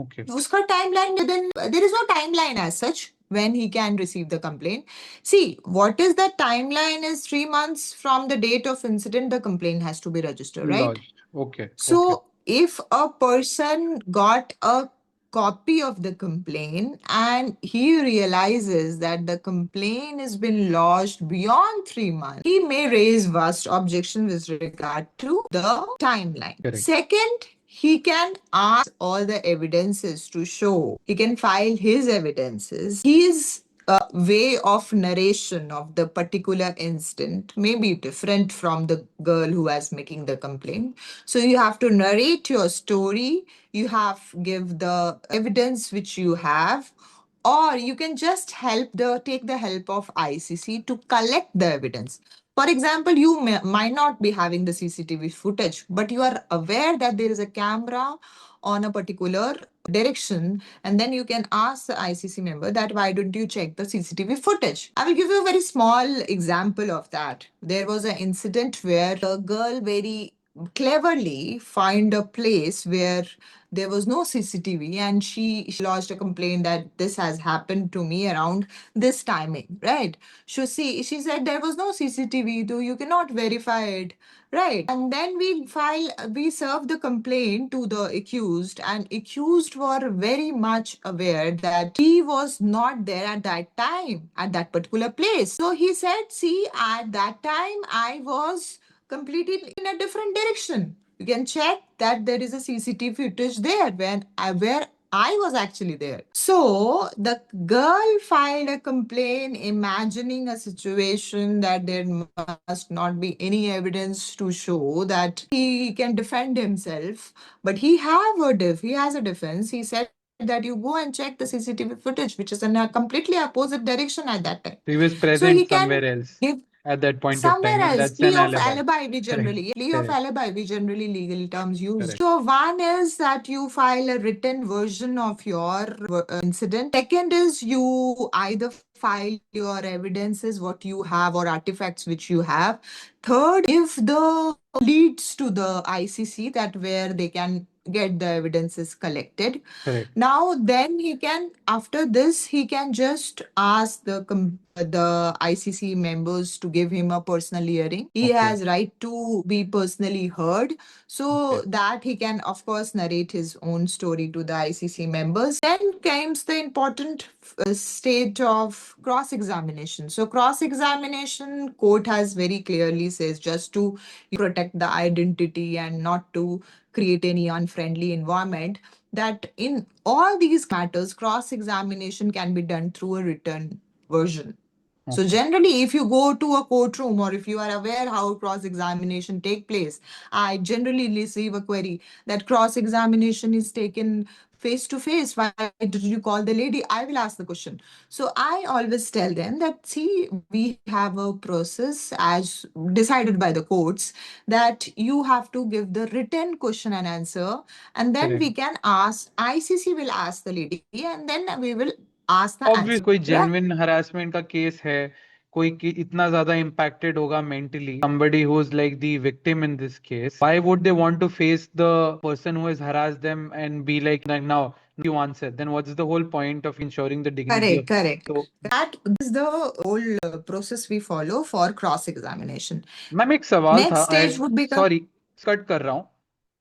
Okay, उसका timeline within there is no timeline as such when he can receive the complaint. See, what is the timeline is 3 months from the date of incident, the complaint has to be registered, right? Laws, okay okay, So, if a person got a copy of the complaint and he realizes that the complaint has been lodged beyond 3 months, he may raise vast objection with regard to the timeline. Correct, Second, he can ask all the evidences to show. He can file his evidences. His way of narration of the particular incident may be different from the girl who was making the complaint. So you have to narrate your story, you have give the evidence which you have, or you can just take the help of ICC to collect the evidence. For example, you might not be having the CCTV footage, but you are aware that there is a camera on a particular direction, and then you can ask the ICC member that why don't you check the CCTV footage. I will give you a very small example of that. There was an incident where a girl very cleverly find a place where there was no CCTV, and she lodged a complaint that this has happened to me around this timing, right? So see, she said there was no CCTV, though you cannot verify it, right? And then we served the complaint to the accused, and accused were very much aware that he was not there at that time at that particular place. So he said, see, at that time I was completely in a different direction. You can check that there is a CCTV footage there where I was actually there. So the girl filed a complaint imagining a situation that there must not be any evidence to show that he can defend himself. But he has a defense. He said that you go and check the CCTV footage, which is in a completely opposite direction at that time. he was So present he can somewhere else give at that point of somewhere time, and else. that's an Plea of alibi. alibi Correct, correct, we generally legal terms use. correct, So one is that you file a written version of your incident. Second is you either file your evidences what you have or artifacts which you have. Third, if the leads to the ICC, that where they can get the evidences collected. correct. Now, then he can, after this, he can just ask the ICC members to give him a personal hearing. He Okay, has right to be personally heard, so okay, that he can, of course, narrate his own story to the ICC members. Then comes the important stage of cross-examination. So cross-examination, court has very clearly says just to protect the identity and not to create any unfriendly environment, that in all these matters, cross examination can be done through a written version. So okay. generally, if you go to a courtroom or if you are aware how cross-examination take place, I generally receive a query that cross-examination is taken face to face. Why did you call the lady? I will ask the question. So I always tell them that, see, we have a process as decided by the courts that you have to give the written question and answer, and then Correct. we can ask, ICC will ask the lady, and then we will ask the obvious answer, कोई right? Genuine harassment का case है, कोई इतना ज्यादा impacted होगा mentally, somebody who is like the victim in this case, why would they want to face the person who has harassed them and be like now you answer? Then what's the whole point of ensuring the dignity Correct, of? correct. So That is the whole process we follow for cross examination. Ma'am एक सवाल था, Next I stage would become, sorry cut कर रहा हूँ,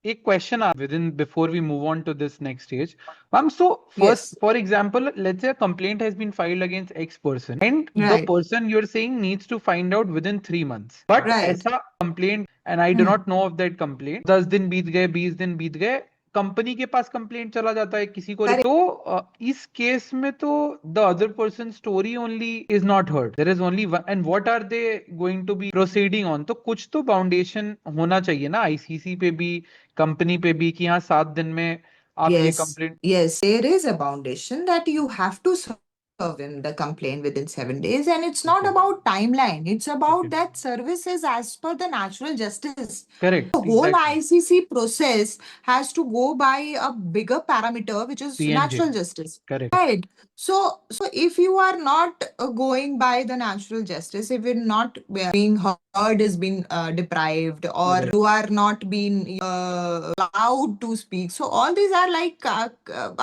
एक question आ within before we move on to this next stage ma'am. So first, yes, for example, let's say complaint has been filed against X person and the right, person you are saying needs to find out within 3 months, but right. ऐसा complaint and I do Hmm. Not know of that complaint, 10 दिन बीत गए, 20 दिन बीत गए, company के पास complaint चला जाता है किसी को, Correct. तो इस केस में तो the other person story only is not heard, there is only one, and what are they going to be proceeding on? तो कुछ तो फाउंडेशन होना चाहिए ना आईसीसी पे भी, कंपनी पे भी, कि हाँ 7 दिन में आप ये Yes, complaint. yes, there is a foundation that you have to serve him the complaint within 7 days. And it's not Okay. about timeline, it's about Okay. that services as per the natural justice. Correct. The whole Exactly. ICC process has to go by a bigger parameter, which is PNJ. natural justice. Correct. Right. So if you are not going by the natural justice, if you're not being heard is being deprived, or Right. you are not being allowed to speak, so all these are like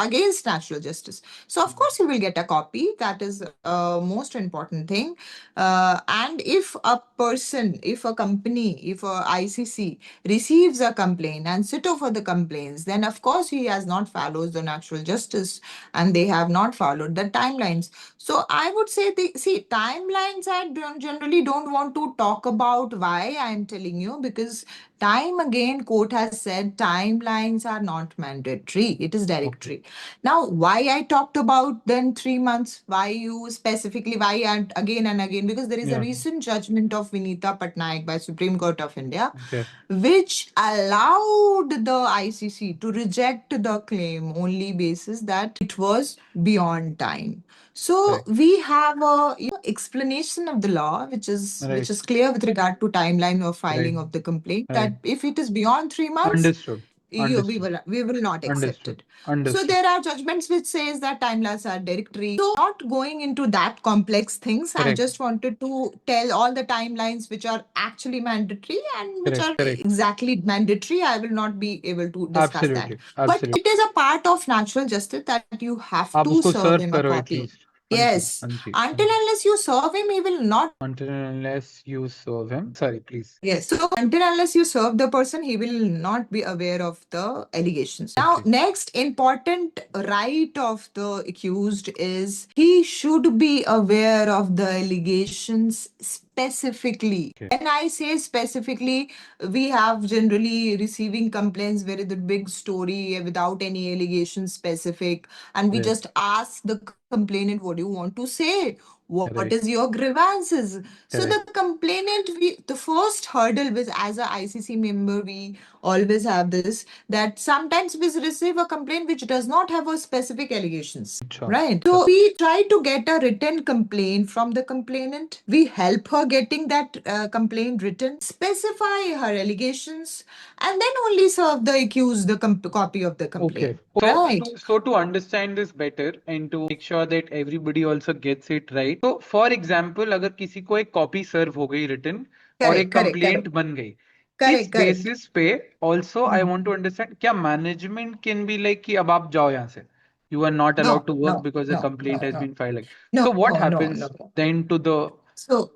against natural justice. So of course you will get a copy. That is most important thing. And if a person, if a company, if a ICC receives a complaint and sit over the complaints, then of course he has not followed the natural justice, and they have not followed the timelines. So I would say, see, timelines I generally don't want to talk about. Why I'm telling you, because time again, court has said timelines are not mandatory. It is Okay. directory. Now, why I talked about then 3 months? Why you specifically? Why and again? Because there is a Yeah. recent judgment of Vinita Patnaik by Supreme Court of India, Okay. which allowed the ICC to reject the claim only basis that it was beyond time. So Correct. we have a explanation of the law, which is Right. clear with regard to timeline of Right. filing of the complaint, Right. that if it is beyond 3 months, Understood. we Understood. will not accept Understood. it. So Understood. there are judgments which says that timelines are directory. So not going into that complex things, I Correct. just wanted to tell all the timelines which are actually mandatory and which Correct. are exactly mandatory. I will not be able to discuss that. Absolutely. But Absolutely. it is a part of natural justice that you have आप to उसको serve serve him a करो at copy. least. हाँ जी. Yes. हाँ जी. हाँ Until ji. unless you serve him, he will not. Until and unless you serve him. Sorry, please. Yes. So until unless you serve the person, he will not be aware of the allegations. Now, Okay. next important right of the accused is he should be aware of the allegations specifically. Okay. When I say specifically, we have generally receiving complaints where the big story without any allegations specific, and we Right. just ask the complainant, what do you want to say? What Right. is your grievances? So Correct. the complainant, the first hurdle with as a ICC member, we always have this, that sometimes we receive a complaint which does not have a specific allegations. अच्छा. Right. अच्छा. So we try to get a written complaint from the complainant. We help her getting that complaint written, specify her allegations, and then only serve the accused the copy of the Okay. complaint. So, Right. to understand this better and to make sure that everybody also gets it right. So, for example, अगर किसी को एक copy serve हो गई written और Correct, एक correct, complaint correct, बन गई, इस correct, correct. basis पे also I Hmm. want to understand क्या management can be like कि अब आप जाओ यहाँ से. You are not allowed No, to work no, because a no, complaint no, has no, been filed. So no, what no, happens no. then to the So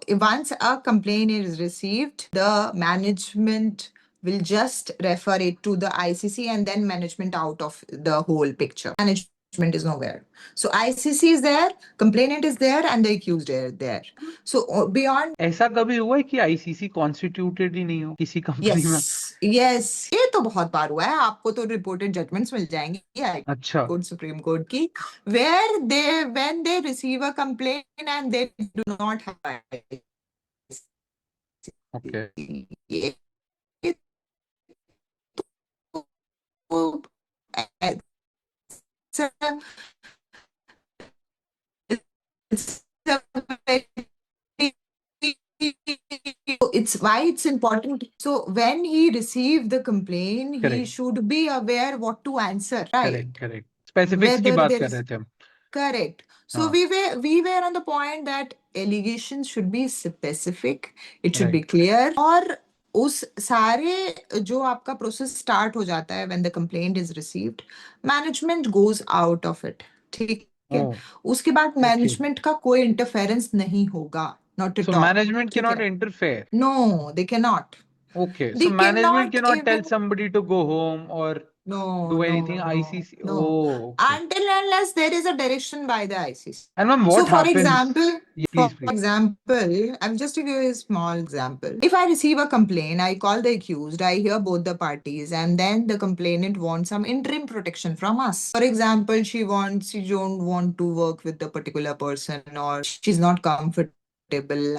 once a complaint is received, the management will just refer it to the ICC, and then management out of the whole picture. Management is nowhere. So ICC is there, complainant is there, and the accused are there. So beyond. ऐसा कभी हुआ है कि ICC constituted ही नहीं हो किसी company में? Yes, yes, ये तो बहुत बार हुआ है. आपको तो रिपोर्टेड जजमेंट्स मिल जाएंगी हाई अच्छा. कोर्ट, सुप्रीम कोर्ट की, where they when they receive a complaint and they do not have Okay. ये तो it's a, it's a very, it's why it's important. So when he received the complaint, he Correct. should be aware what to answer, correct right? Correct specifics की Whether बात there कर is. रहे थे हम. Correct. So हाँ. we were on the point that allegations should be specific, it should be right. clear, और उस सारे जो आपका प्रोसेस स्टार्ट हो जाता है when the complaint is received, management goes out of it. ठीक है. ओह. उसके बाद ओके. management का कोई इंटरफेरेंस नहीं होगा, not so at all. Management ठीक cannot है. interfere. No, they cannot. Okay, so They management cannot cannot tell even. somebody to go home or No, do no, anything. no, ICC. no. Oh, okay. Until and unless there is a direction by the ICC. And ma'am, So, what for happens? example, Yeah, please, please. I'm just to give you a small example. If I receive a complaint, I call the accused, I hear both the parties, and then the complainant wants some interim protection from us. For example, she don't want to work with the particular person, or she's not comfortable,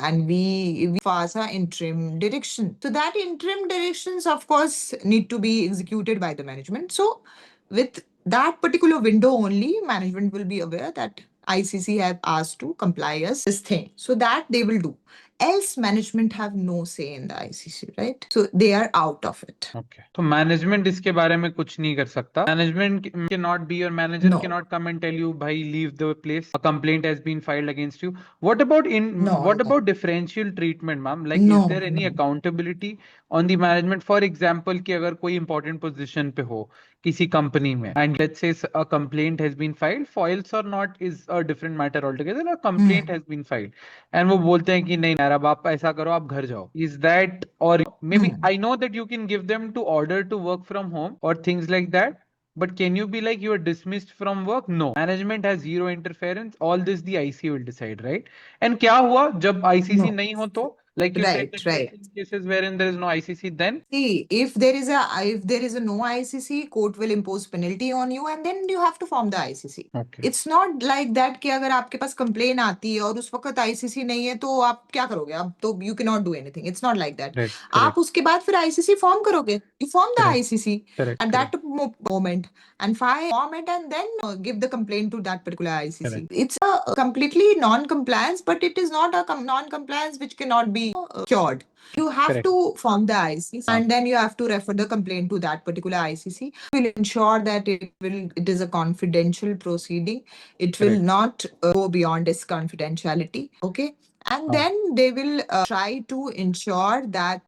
and we pass a interim direction. So that interim directions, of course, need to be executed by the management. So with that particular window only, management will be aware that ICC have asked to comply us this thing. So that they will do. Else management have no say in the ICC, right? So they are out of it. Okay. तो management इसके बारे में कुछ नहीं कर सकता. Management के not be your manager No, cannot come and tell you भाई leave the place. A complaint has been filed against you. What about no, what no, about differential treatment, ma'am? Like is no, there any no. accountability on the management? For example, कि अगर कोई important position पे हो किसी company में and let's say a complaint has been filed, foils or not is a different matter altogether. A complaint has been filed and वो बोलते हैं कि नहीं यार अब आप ऐसा करो आप घर जाओ. Is that or maybe Hmm. I know that you can give them to order to work from home or things like that. But can you be like you are dismissed from work? No. Management has zero interference. All this the IC will decide, right? And क्या हुआ जब ICC No. नहीं हो तो? Like you said Right, that there right. are some cases wherein there is no ICC, then See, if there is a no ICC, court will impose penalty on you, and then you have to form the ICC. okay, It's not like that कि अगर आपके पास complaint आती है और उस वक्त ICC नहीं है तो आप क्या करोगे? अब तो you cannot do anything. It's not like that. correct, आप correct, उसके बाद फिर ICC form करोगे. You form the correct, ICC correct, at correct, that moment and form it and then give the complaint to that particular ICC. correct, It's a completely non-compliance, but it is not a non-compliance which cannot be cured. You have correct. to form the ICC and then you have to refer the complaint to that particular ICC. Will ensure that it is a confidential proceeding. It will Correct. not go beyond its confidentiality. Okay. And then they will try to ensure that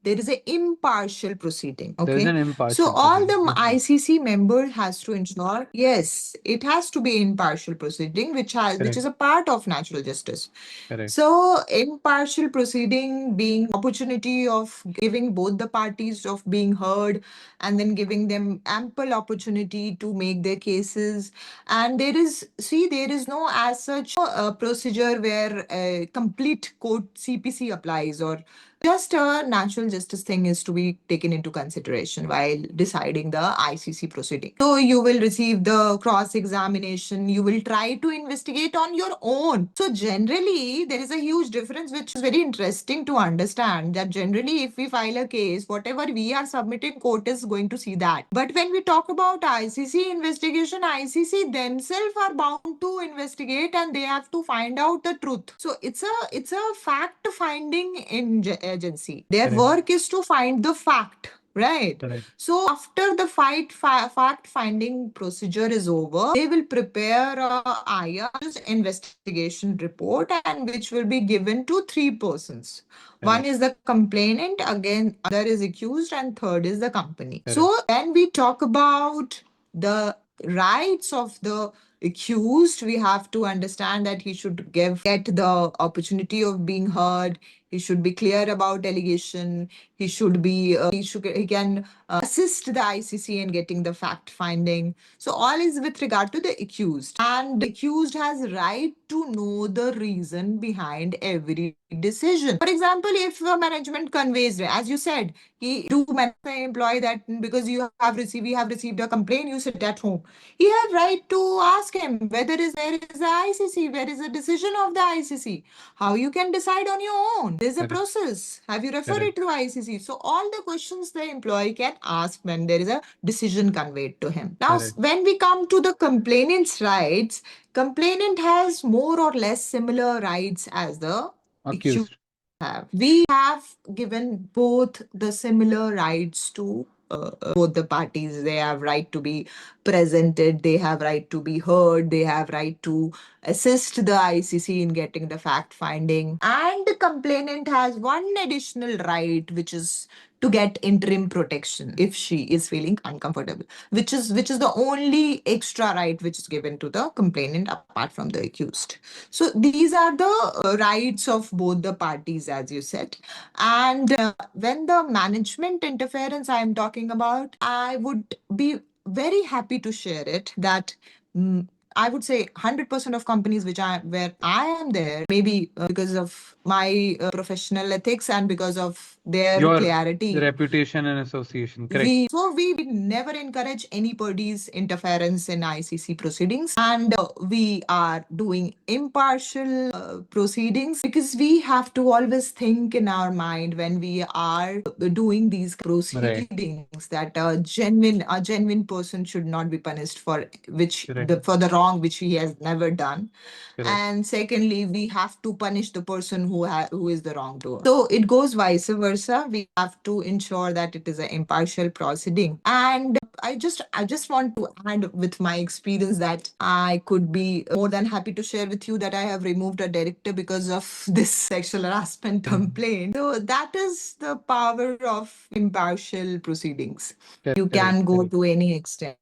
there is an impartial proceeding. There is Okay. an So impartial all proceeding. the Yes, ma'am. ICC member has to ensure, yes, it has to be impartial proceeding, which Correct, is a part of natural justice. correct, So, impartial proceeding being opportunity of giving both the parties of being heard and then giving them ample opportunity to make their cases. And there is no as such procedure where a complete court CPC applies or just a natural justice thing is to be taken into consideration while deciding the ICC proceeding. So you will receive the cross examination, you will try to investigate on your own. So generally, there is a huge difference, which is very interesting to understand that generally, if we file a case, whatever we are submitting, court is going to see that. But when we talk about ICC investigation, ICC themselves are bound to investigate and they have to find out the truth. So it's a fact finding agency. Their correct, work is to find the fact. Right. correct, So after the fact finding procedure is over, they will prepare a IR's investigation report and which will be given to three persons. One correct, is the complainant, again, other is accused, and third is the company. correct, So when we talk about the rights of the accused, we have to understand that he should get the opportunity of being heard. He should be clear about allegation. He can assist the ICC in getting the fact finding. So all is with regard to the accused, and the accused has right to know the reason behind every decision. For example, if management conveys, as you said, he do the employee that because we have received a complaint, you sit at home. He has right to ask him where is the ICC, where is the decision of the ICC, how you can decide on your own. There's a correct, process. Have you referred correct, it to ICC? So all the questions the employee can ask when there is a decision conveyed to him. Now, correct. when we come to the complainant's rights, complainant has more or less similar rights as the accused Accused. have. We have given both the similar rights to both the parties. They have right to be presented, they have right to be heard, they have right to assist the ICC in getting the fact finding. And the complainant has one additional right, which is to get interim protection if she is feeling uncomfortable, which is the only extra right which is given to the complainant apart from the accused. So these are the rights of both the parties, as you said. And when the management interference I am talking about, I would be very happy to share it that I would say 100% of companies where I am there, maybe because of my professional ethics and because of their Your clarity, reputation and association, correct? we never encourage anybody's interference in ICC proceedings, and we are doing impartial proceedings because we have to always think in our mind when we are doing these Right, proceedings that a genuine person should not be punished for correct, for the wrong which he has never done, correct. and secondly we have to punish the person who is the wrongdoer. So it goes vice versa. We have to ensure that it is an impartial proceeding. And I just want to add with my experience that I could be more than happy to share with you that I have removed a director because of this sexual harassment complaint. So that is the power of impartial proceedings. You Correct, can go correct. to any extent,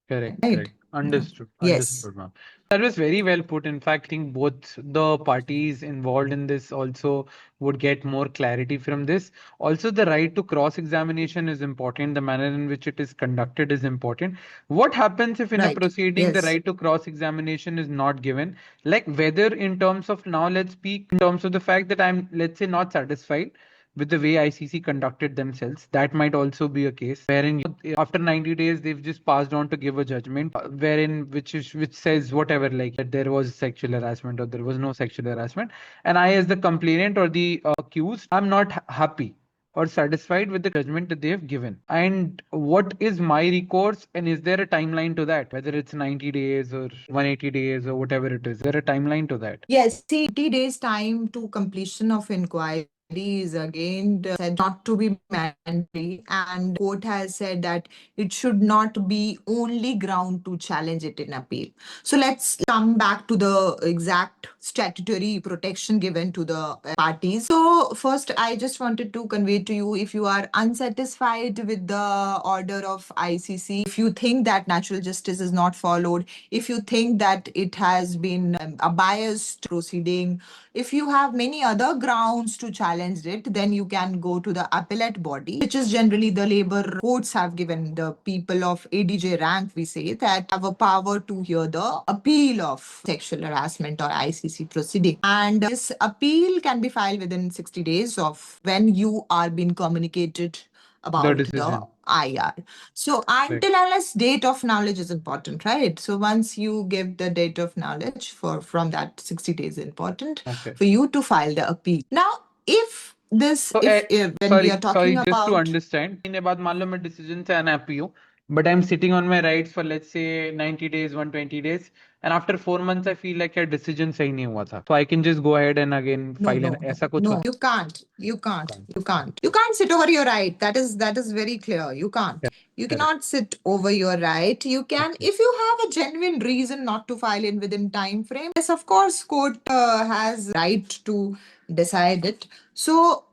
Correct, right? correct. Understood, Yes. understood, ma'am. That was very well put. In fact, I think both the parties involved in this also would get more clarity from this. Also, the right to cross-examination is important. The manner in which it is conducted is important. What happens if in a Right. proceeding the Yes. right to cross-examination is not given? Like whether in terms of now, let's speak in terms of the fact that I'm, let's say, not satisfied with the way ICC conducted themselves. That might also be a case wherein after 90 days they've just passed on to give a judgment, wherein which says whatever, like that there was sexual harassment or there was no sexual harassment, and I as the complainant or the accused, I'm not happy or satisfied with the judgment that they have given. And what is my recourse? And is there a timeline to that? Whether it's 90 days or 180 days or whatever it is, there a timeline to that? Yes, see, 30 days time to completion of inquiry is again said not to be mandatory, and court has said that it should not be only ground to challenge it in appeal. So let's come back to the exact statutory protection given to the parties. So first, I just wanted to convey to you, if you are unsatisfied with the order of ICC, if you think that natural justice is not followed, if you think that it has been a biased proceeding, if you have many other grounds to challenge it, then you can go to the appellate body, which is generally the labor courts have given the people of ADJ rank, we say, that have a power to hear the appeal of sexual harassment or ICC proceeding. And this appeal can be filed within 60 days of when you are being communicated The about the decision. IR. So Correct. until unless date of knowledge is important, right? So once you give the date of knowledge for from that 60 days important Okay. for you to file the appeal. Now, if this, So, if when we are sorry, talking just to about, understand, in about मान लो मैं decision से unhappy हूँ, but I'm sitting on my rights for let's say 90 days, 120 days, and after 4 months I feel like यार decision सही नहीं हुआ था, so I can just go ahead and again no, file no, an no, ऐसा कुछ no, होता you can't, you can't, है? you can't, you can't sit over your right. That is very clear. You can't. You Correct. cannot sit over your right. You can, Okay. if you have a genuine reason not to file in within time frame. Yes, of course, court has right to decide it. So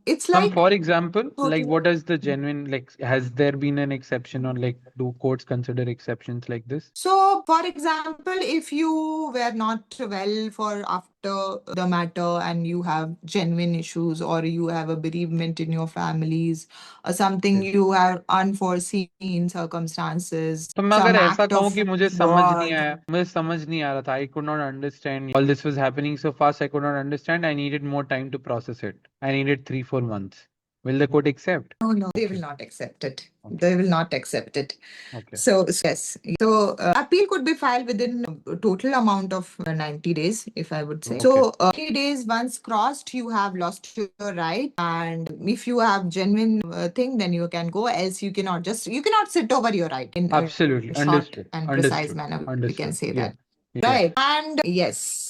it's Some, like for example, like totally. what is the genuine, like has there been an exception or like do courts consider exceptions like this? So, for example, if you were not well for after the matter and you have genuine issues or you have a bereavement in your families or something, Yes. you have unforeseen circumstances, तो मैं अगर some ऐसा act कहूँ of कि war. मुझे समझ नहीं आ रहा था, I could not understand all this was happening so fast, I could not understand, I needed more time to process it, I needed 3 4 months, will the court accept? No, no, they Okay. will not accept it. Okay. They will not accept it. Okay. So, yes. So, appeal could be filed within a total amount of 90 days, if I would say. Okay. So, 90 days once crossed, you have lost your right. And if you have genuine thing, then you can go. Else, you cannot sit over your right in Absolutely. a short Understood. and precise Understood. manner. We can Understood. say Yeah. that. Yeah. Right. And yes.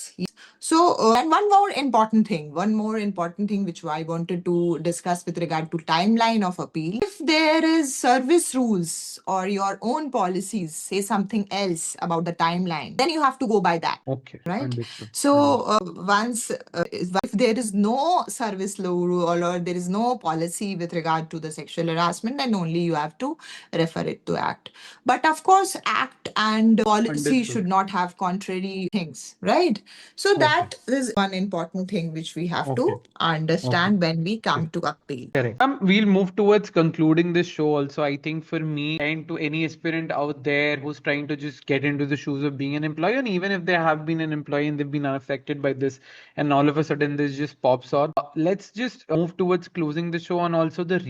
So, and one more important thing which I wanted to discuss with regard to timeline of appeal. If there is service rules or your own policies say something else about the timeline, then you have to go by that. Okay. Right. Understood. So once if there is no service law rule or there is no policy with regard to the sexual harassment, then only you have to refer it to Act. But of course, Act and policy Understood. should not have contrary things, right? So that that is one important thing which we have Okay. to understand when we come to appeal. Correct. We'll move towards concluding this show also. I think for me and to any aspirant out there who's trying to just get into the shoes of being an employee, and even if they have been an employee and they've been unaffected by this, and all of a sudden this just pops on, let's just move towards closing the show on also the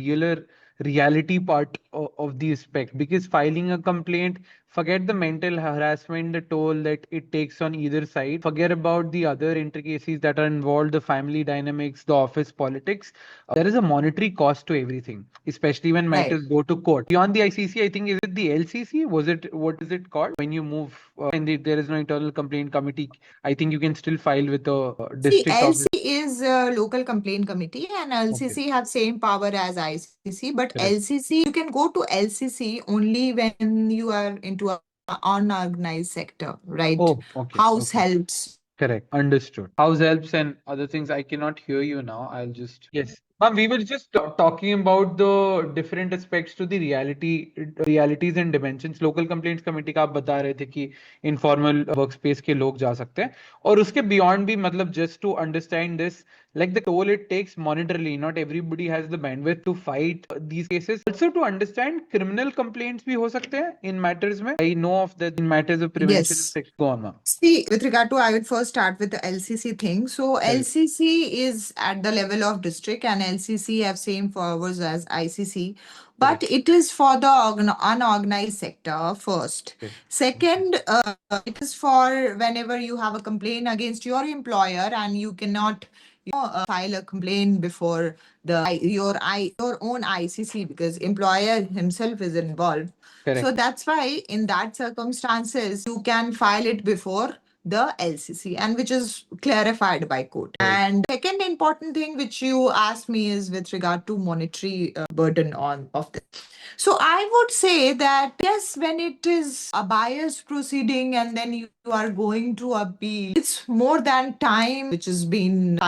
reality part of the aspect, because filing a complaint, forget the mental harassment, the toll that it takes on either side, forget about the other intricacies that are involved, the family dynamics, the office politics. There is a monetary cost to everything, especially when Right. matters go to court. Beyond the ICC, I think, is it the LCC? Was it, what is it called? When you move and there is no internal complaint committee, I think you can still file with the See, district office. LC is a local complaint committee, and Okay. LCC have same power as ICC. But Correct. LCC, you can go to LCC only when you are into a unorganized sector, right? Oh, okay. House Okay. helps. Correct. Understood. House helps and other things. I cannot hear you now. I'll just. Yes. We were just talking about the different aspects to the realities and dimensions. Local complaints committee का आप बता रहे थे कि informal workspace के लोग जा सकते हैं और उसके beyond भी मतलब just to understand this, like the toll it takes monetarily, not everybody has the bandwidth to fight these cases. Also to understand criminal complaints भी हो सकते हैं in matters में. I know of that in matters of prevention. Yes. Go on, ma'am. See, with regard to, I would first start with the LCC thing. So Correct. LCC is at the level of district, and LCC have same powers as ICC, but Correct. it is for the unorganized sector first. Okay. Second, it is for whenever you have a complaint against your employer and you cannot file a complaint before your own ICC because employer himself is involved. Correct. So that's why in that circumstances you can file it before the LCC, and which is clarified by court. Right. And second important thing which you asked me is with regard to monetary burden on of this. So I would say that yes, when it is a biased proceeding and then you are going to appeal, it's more than time has been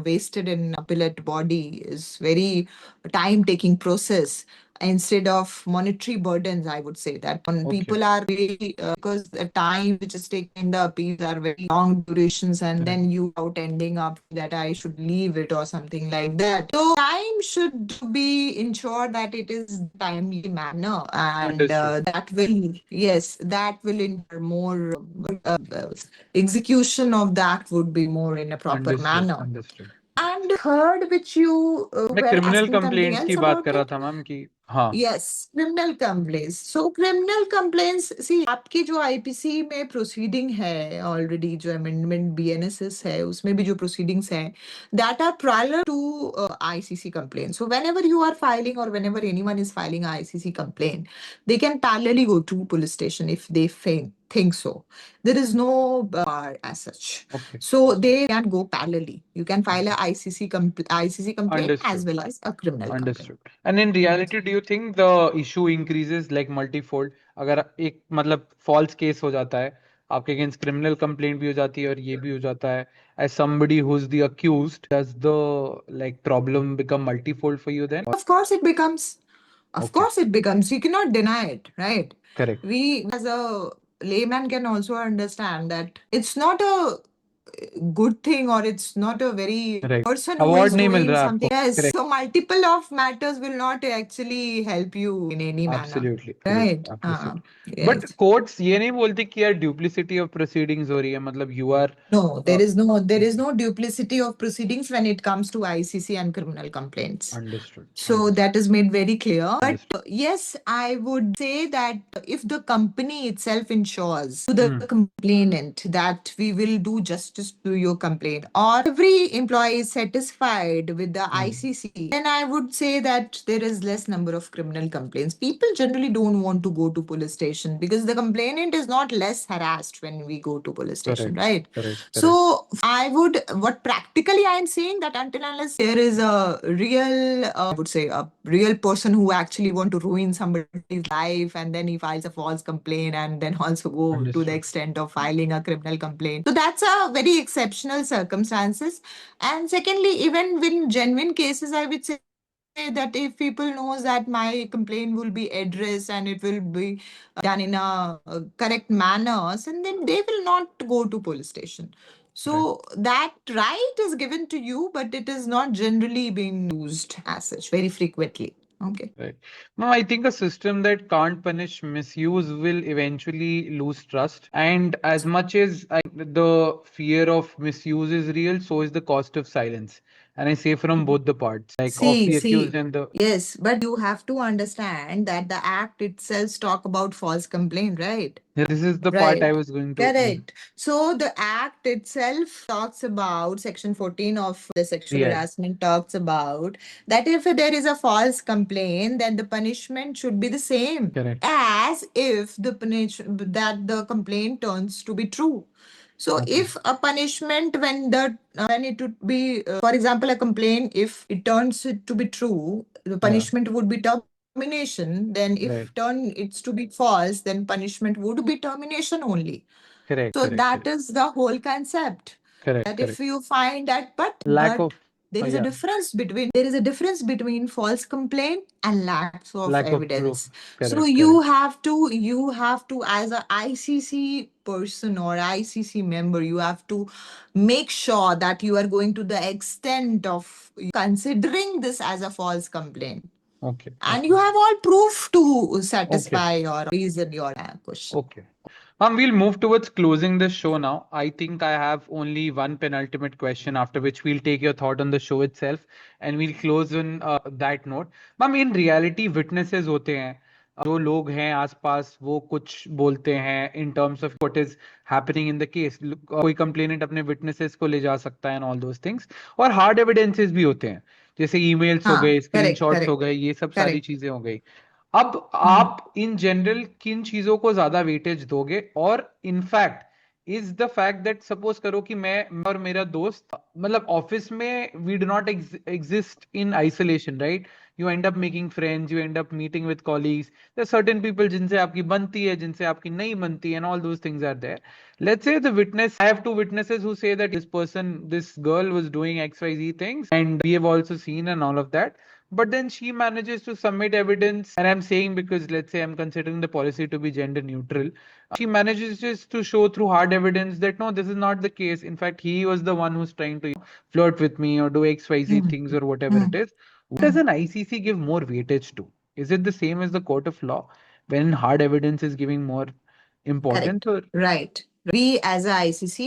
wasted in appellate body is very time taking process instead of monetary burdens. I would say that when Okay. people are very because the time which is taken in the appeals are very long durations, and then you out ending up that I should leave it or something like that. So time should be ensured that it is timely manner, and Understood. that will ensure more execution of that would be more in a proper Understood. manner. Understood. And third, which you मैं were criminal asking something complaints की else बात about कर रहा it. था ma'am कि हाँ Yes, criminal complaints. So criminal complaints, see, आपकी जो आईपीसी में प्रोसीडिंग है ऑलरेडी जो अमेंडमेंट बीएनएसएस है उसमें भी जो प्रोसीडिंग्स हैं that are prior to ICC complaint. So whenever you are filing or whenever anyone is filing a ICC complaint, they can parallelly go to police station if they think so. There is no bar as such. Okay. So they can go parallelly. You can file a ICC complaint as Understood. well as a criminal complaint. Understood. And in reality, do you think the issue increases like multifold? अगर एक मतलब false case हो जाता है, आपके against criminal complaint भी हो जाती है और ये भी हो जाता है, as somebody who's the accused, does the like problem become multifold for you then? Of course it becomes. Of Okay. course it becomes. You cannot deny it, right? Correct. We as a layman can also understand that it's not a good thing or it's not a very Right. person who Award is नहीं मिल doing रहा something. आपको. Yes. Correct. So multiple of matters will not actually help you in any manner. Absolutely. Right. Absolutely. Yes. But courts ये नहीं बोलती कि यार duplicity of proceedings हो रही है, मतलब you are No, there is no duplicity of proceedings when it comes to ICC and criminal complaints. understood. So that is made very clear. But Understood. yes, I would say that if the company itself ensures to the Hmm. complainant that we will do justice to your complaint, or every employee is satisfied with the ICC, then I would say that there is less number of criminal complaints. People generally don't want to go to police station because the complainant is not less harassed when we go to police station, Correct. right? Correct. So I would, what practically I am saying that until unless there is a real, I would say a real person who actually want to ruin somebody's life and then he files a false complaint and then also go to the Understood. extent of filing a criminal complaint. So that's a very exceptional circumstances. And secondly, even in genuine cases, I would say that if people knows that my complaint will be addressed and it will be done in a correct manner, and then they will not go to police station. So that right is given to you, but it is not generally being used as such very frequently. Okay. Right. No, I think a system that can't punish misuse will eventually lose trust. And as much as the fear of misuse is real, so is the cost of silence. And I say from both the parts, like of the accused and the. Yes, but you have to understand that the act itself talk about false complaint, right? Yeah, this is the part I Right. was going to. Correct. So the act itself talks about section 14 of the sexual Yeah, harassment talks about that if there is a false complaint, then the punishment should be the same correct. as if the that the complaint turns to be true. So Okay. if a punishment when it would be for example a complaint if it turns it to be true, the Yeah, punishment would be termination. Then right. if turn it's to be false, then punishment would be termination only. Correct, So correct, that correct. is the whole concept. Correct, That if correct. you find that, Lack but of, there is a yeah, difference between false complaint and lacks of lack of proof. evidence. So Correct, correct. you have to as a ICC person or ICC member, you have to make sure that you are going to the extent of considering this as a false complaint. Okay, And okay, you have all proof to okay, satisfy your reason, your question. okay. We'll move towards closing this show now. I think I have only one penultimate question, after which we'll take your thought on the show itself and we'll close on that note. In reality, witnesses होते हैं, जो लोग हैं आसपास वो कुछ बोलते हैं in terms of what is happening in the case. कोई complainant अपने witnesses को ले जा सकता है and all those things. और hard evidences भी होते हैं, जैसे emails हो हाँ, गए, correct, screenshots हो correct, गए, ये सब सारी correct. चीजें हो गई. अब आप इन जनरल किन चीजों को ज्यादा वेटेज दोगे, और in fact is the fact that suppose करो कि मैं और मेरा दोस्त मतलब ऑफिस में we do not exist in isolation, right? You end up making friends, you end up meeting with colleagues, there certain people जिनसे आपकी बनती है, जिनसे आपकी नहीं बनती, and all those things are there. Let's say the witness, I have two witnesses who say that this girl was doing XYZ things, and we have also seen and all of that. But then she manages to submit evidence, and I'm saying because let's say I'm considering the policy to be gender neutral. She manages just to show through hard evidence that no, this is not the case. In fact, he was the one who's trying to flirt with me or do XYZ Mm, things or whatever it mm, is. What does an ICC give more weightage to? Is it the same as the court of law when hard evidence is giving more importance? correct. Or Right. We as a ICC,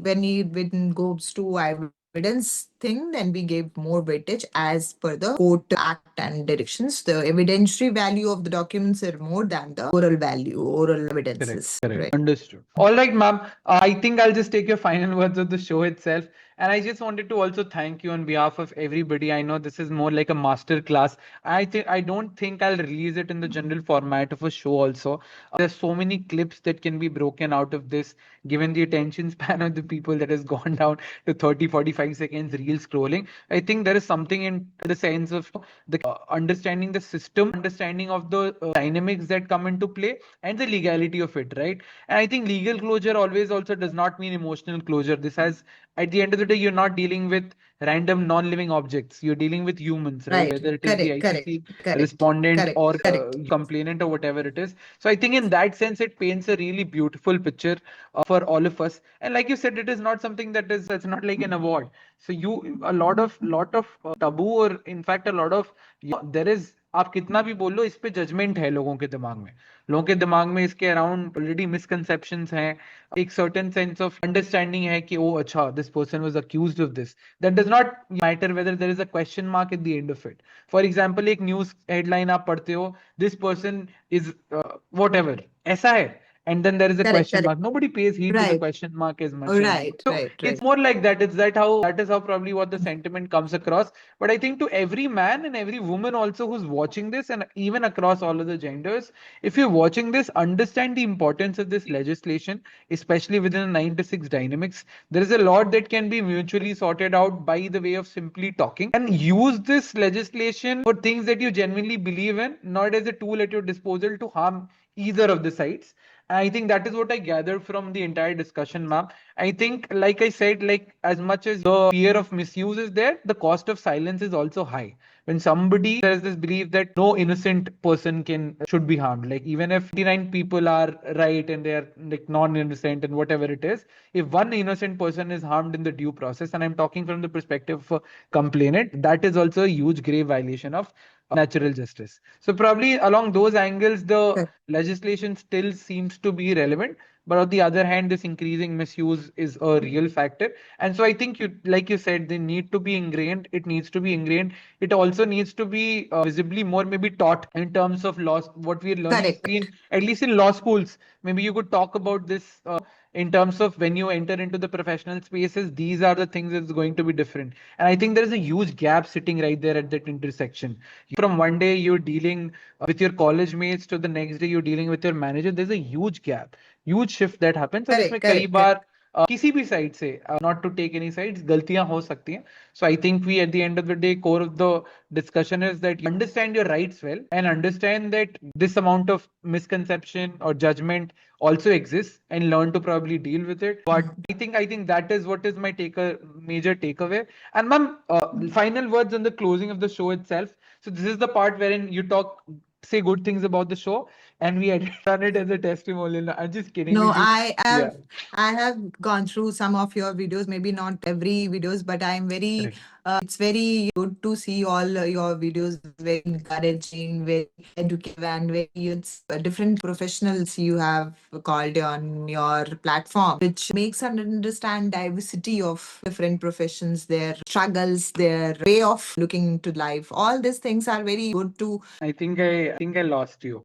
when it goes to evidence thing, then we give more weightage as per the court act and directions. The evidentiary value of the documents are more than the oral value, oral correct, evidences. correct. Right. Understood. All right, ma'am. I think I'll just take your final words of the show itself. And I just wanted to also thank you on behalf of everybody. I know this is more like a master class. I don't think I'll release it in the general format of a show also. There's so many clips that can be broken out of this, given the attention span of the people that has gone down to 30, 45 seconds reel scrolling. I think there is something in the sense of the understanding the system, understanding of the dynamics that come into play, and the legality of it, right? And I think legal closure always also does not mean emotional closure. This has, at the end of the day, you're not dealing with random non-living objects. You're dealing with humans, right? Right. Whether it is the Correct. ICC Correct. respondent Correct. or Correct. complainant or whatever it is. So I think in that sense, it paints a really beautiful picture for all of us. And like you said, it is not something that's not like an award. So you a lot of taboo, or in fact a lot of there is, आप कितना भी बोल लो, इस पे judgement है लोगों के दिमाग में इसके अराउंड ऑलरेडी मिसकंसेप्शंस हैं, एक सर्टेन सेंस ऑफ अंडरस्टैंडिंग है कि ओ अच्छा this person was accused of this. That does not matter whether there is a question mark at the end of it. For example, एक न्यूज हेडलाइन आप पढ़ते हो, दिस पर्सन इज व्हाटएवर, ऐसा है, and then there is a Correct. question Correct. mark. Nobody pays heed to the Right. question mark as much anymore. Right. So Right. it's Right. more like that. That is how probably what the sentiment comes across. But I think to every man and every woman also who's watching this, and even across all of the genders, if you're watching this, understand the importance of this legislation, especially within the 9 to 6 dynamics. There is a lot that can be mutually sorted out by the way of simply talking, and use this legislation for things that you genuinely believe in, not as a tool at your disposal to harm either of the sides. I think that is what I gathered from the entire discussion, ma'am. I think, like I said, like as much as the fear of misuse is there, the cost of silence is also high. when somebody, there is this belief that no innocent person should be harmed. Like even if 99 people are right and they are like non-innocent and whatever it is, if one innocent person is harmed in the due process, and I'm talking from the perspective of a complainant, that is also a huge grave violation of natural justice. So probably along those angles, the Correct. legislation still seems to be relevant. But on the other hand, this increasing misuse is a real factor. And so I think you, like you said, they need to be ingrained. It needs to be ingrained. It also needs to be visibly more maybe taught in terms of laws, what we're learning, Correct. maybe in, at least in law schools. Maybe you could talk about this in terms of when you enter into the professional spaces, these are the things that's going to be different. And I think there is a huge gap sitting right there at that intersection. From one day you're dealing with your college mates to the next day you're dealing with your manager. There's a huge gap, huge shift that happens. और इसमें Correct. कई Correct. बार किसी भी side से not to take any sides गलतियां हो सकती हैं. So I think we at the end of the day core of the discussion is that you understand your rights well and understand that this amount of misconception or judgment also exists and learn to probably deal with it. But I think that is what is my major takeaway. And ma'am, final words on the closing of the show itself. So this is the part wherein you say good things about the show, and we had done it as a testimonial. I'm just kidding. No, We just yeah. I have gone through some of your videos, maybe not every videos, but I'm very Correct. it's very good to see all your videos, very encouraging, very educative, and very it's different professionals you have called on your platform, which makes us understand diversity of different professions, their struggles, their way of looking into life. All these things are very good to. I think I lost you.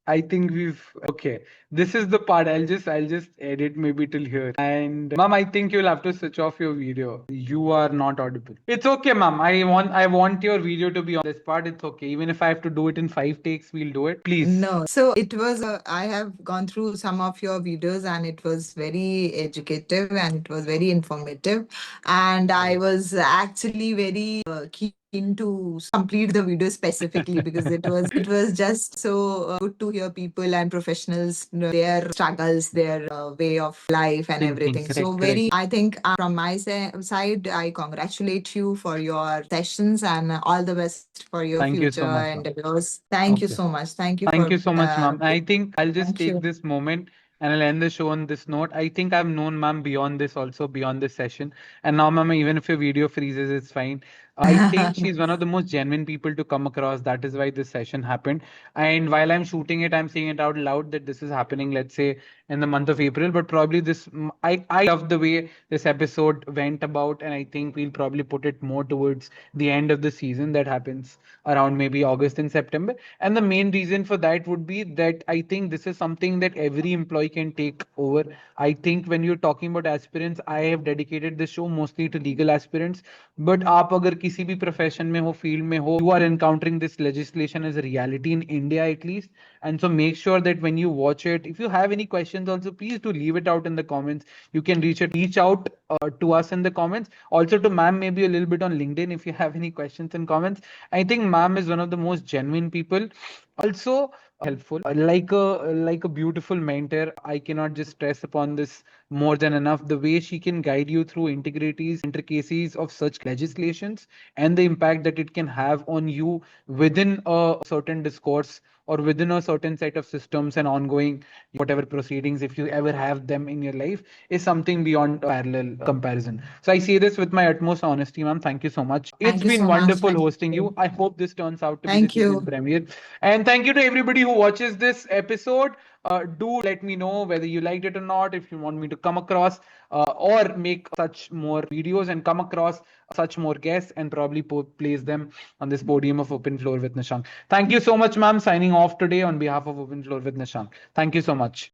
I think we've okay. This is the part I'll just edit maybe till here. And ma'am, I think you'll have to switch off your video. You are not audible. It's okay, ma'am. I want your video to be on this part. It's okay. Even if I have to do it in 5 takes, we'll do it. Please. No, so it was, I have gone through some of your videos and it was very educative and it was very informative. And I was actually very keen to complete the video specifically because it was just so good to hear people and professionals, their struggles, their way of life and Thinking. everything. Correct, So correct. very, I think from my side, I congratulate you for your sessions and all the best for your Thank you so future much, ma'am. endeavors. Thank you Okay. so much. Thank you Thank for you so much, ma'am. I think I'll just thank take you. this moment and I'll end the show on this note. I think I've known ma'am beyond this also, beyond this session. And now, ma'am, even if your video freezes, it's fine. I think she's one of the most genuine people to come across. That is why this session happened. And while I'm shooting it, I'm saying it out loud that this is happening, let's say, in the month of April. But probably I love the way this episode went about. And I think we'll probably put it more towards the end of the season that happens around maybe August and September. And the main reason for that would be that I think this is something that every employee can take over. I think when you're talking about aspirants, I have dedicated this show mostly to legal aspirants. But आप अगर किसी भी profession में हो, field में हो, you are encountering this legislation as a reality in India at least. And so make sure that when you watch it, if you have any questions also, please do leave it out in the comments. You can reach out to us in the comments. Also to ma'am, maybe a little bit on LinkedIn if you have any questions and comments. I think ma'am is one of the most genuine people. Also helpful, like a beautiful mentor. I cannot just stress upon this more than enough. The way she can guide you through intricacies of such legislations and the impact that it can have on you within a certain discourse or within a certain set of systems and ongoing whatever proceedings, if you ever have them in your life, is something beyond parallel comparison. So I say this with my utmost honesty, ma'am. Thank you so much. It's Thank you been so much. wonderful Thank hosting you. you. I hope this turns out to be the Thank season you. premiere. And thank you to everybody who watches this episode. Do let me know whether you liked it or not, if you want me to come across or make such more videos and come across such more guests and probably place them on this podium of Open Floor with Nishank. Thank you so much, ma'am. Signing off today on behalf of Open Floor with Nishank. Thank you so much.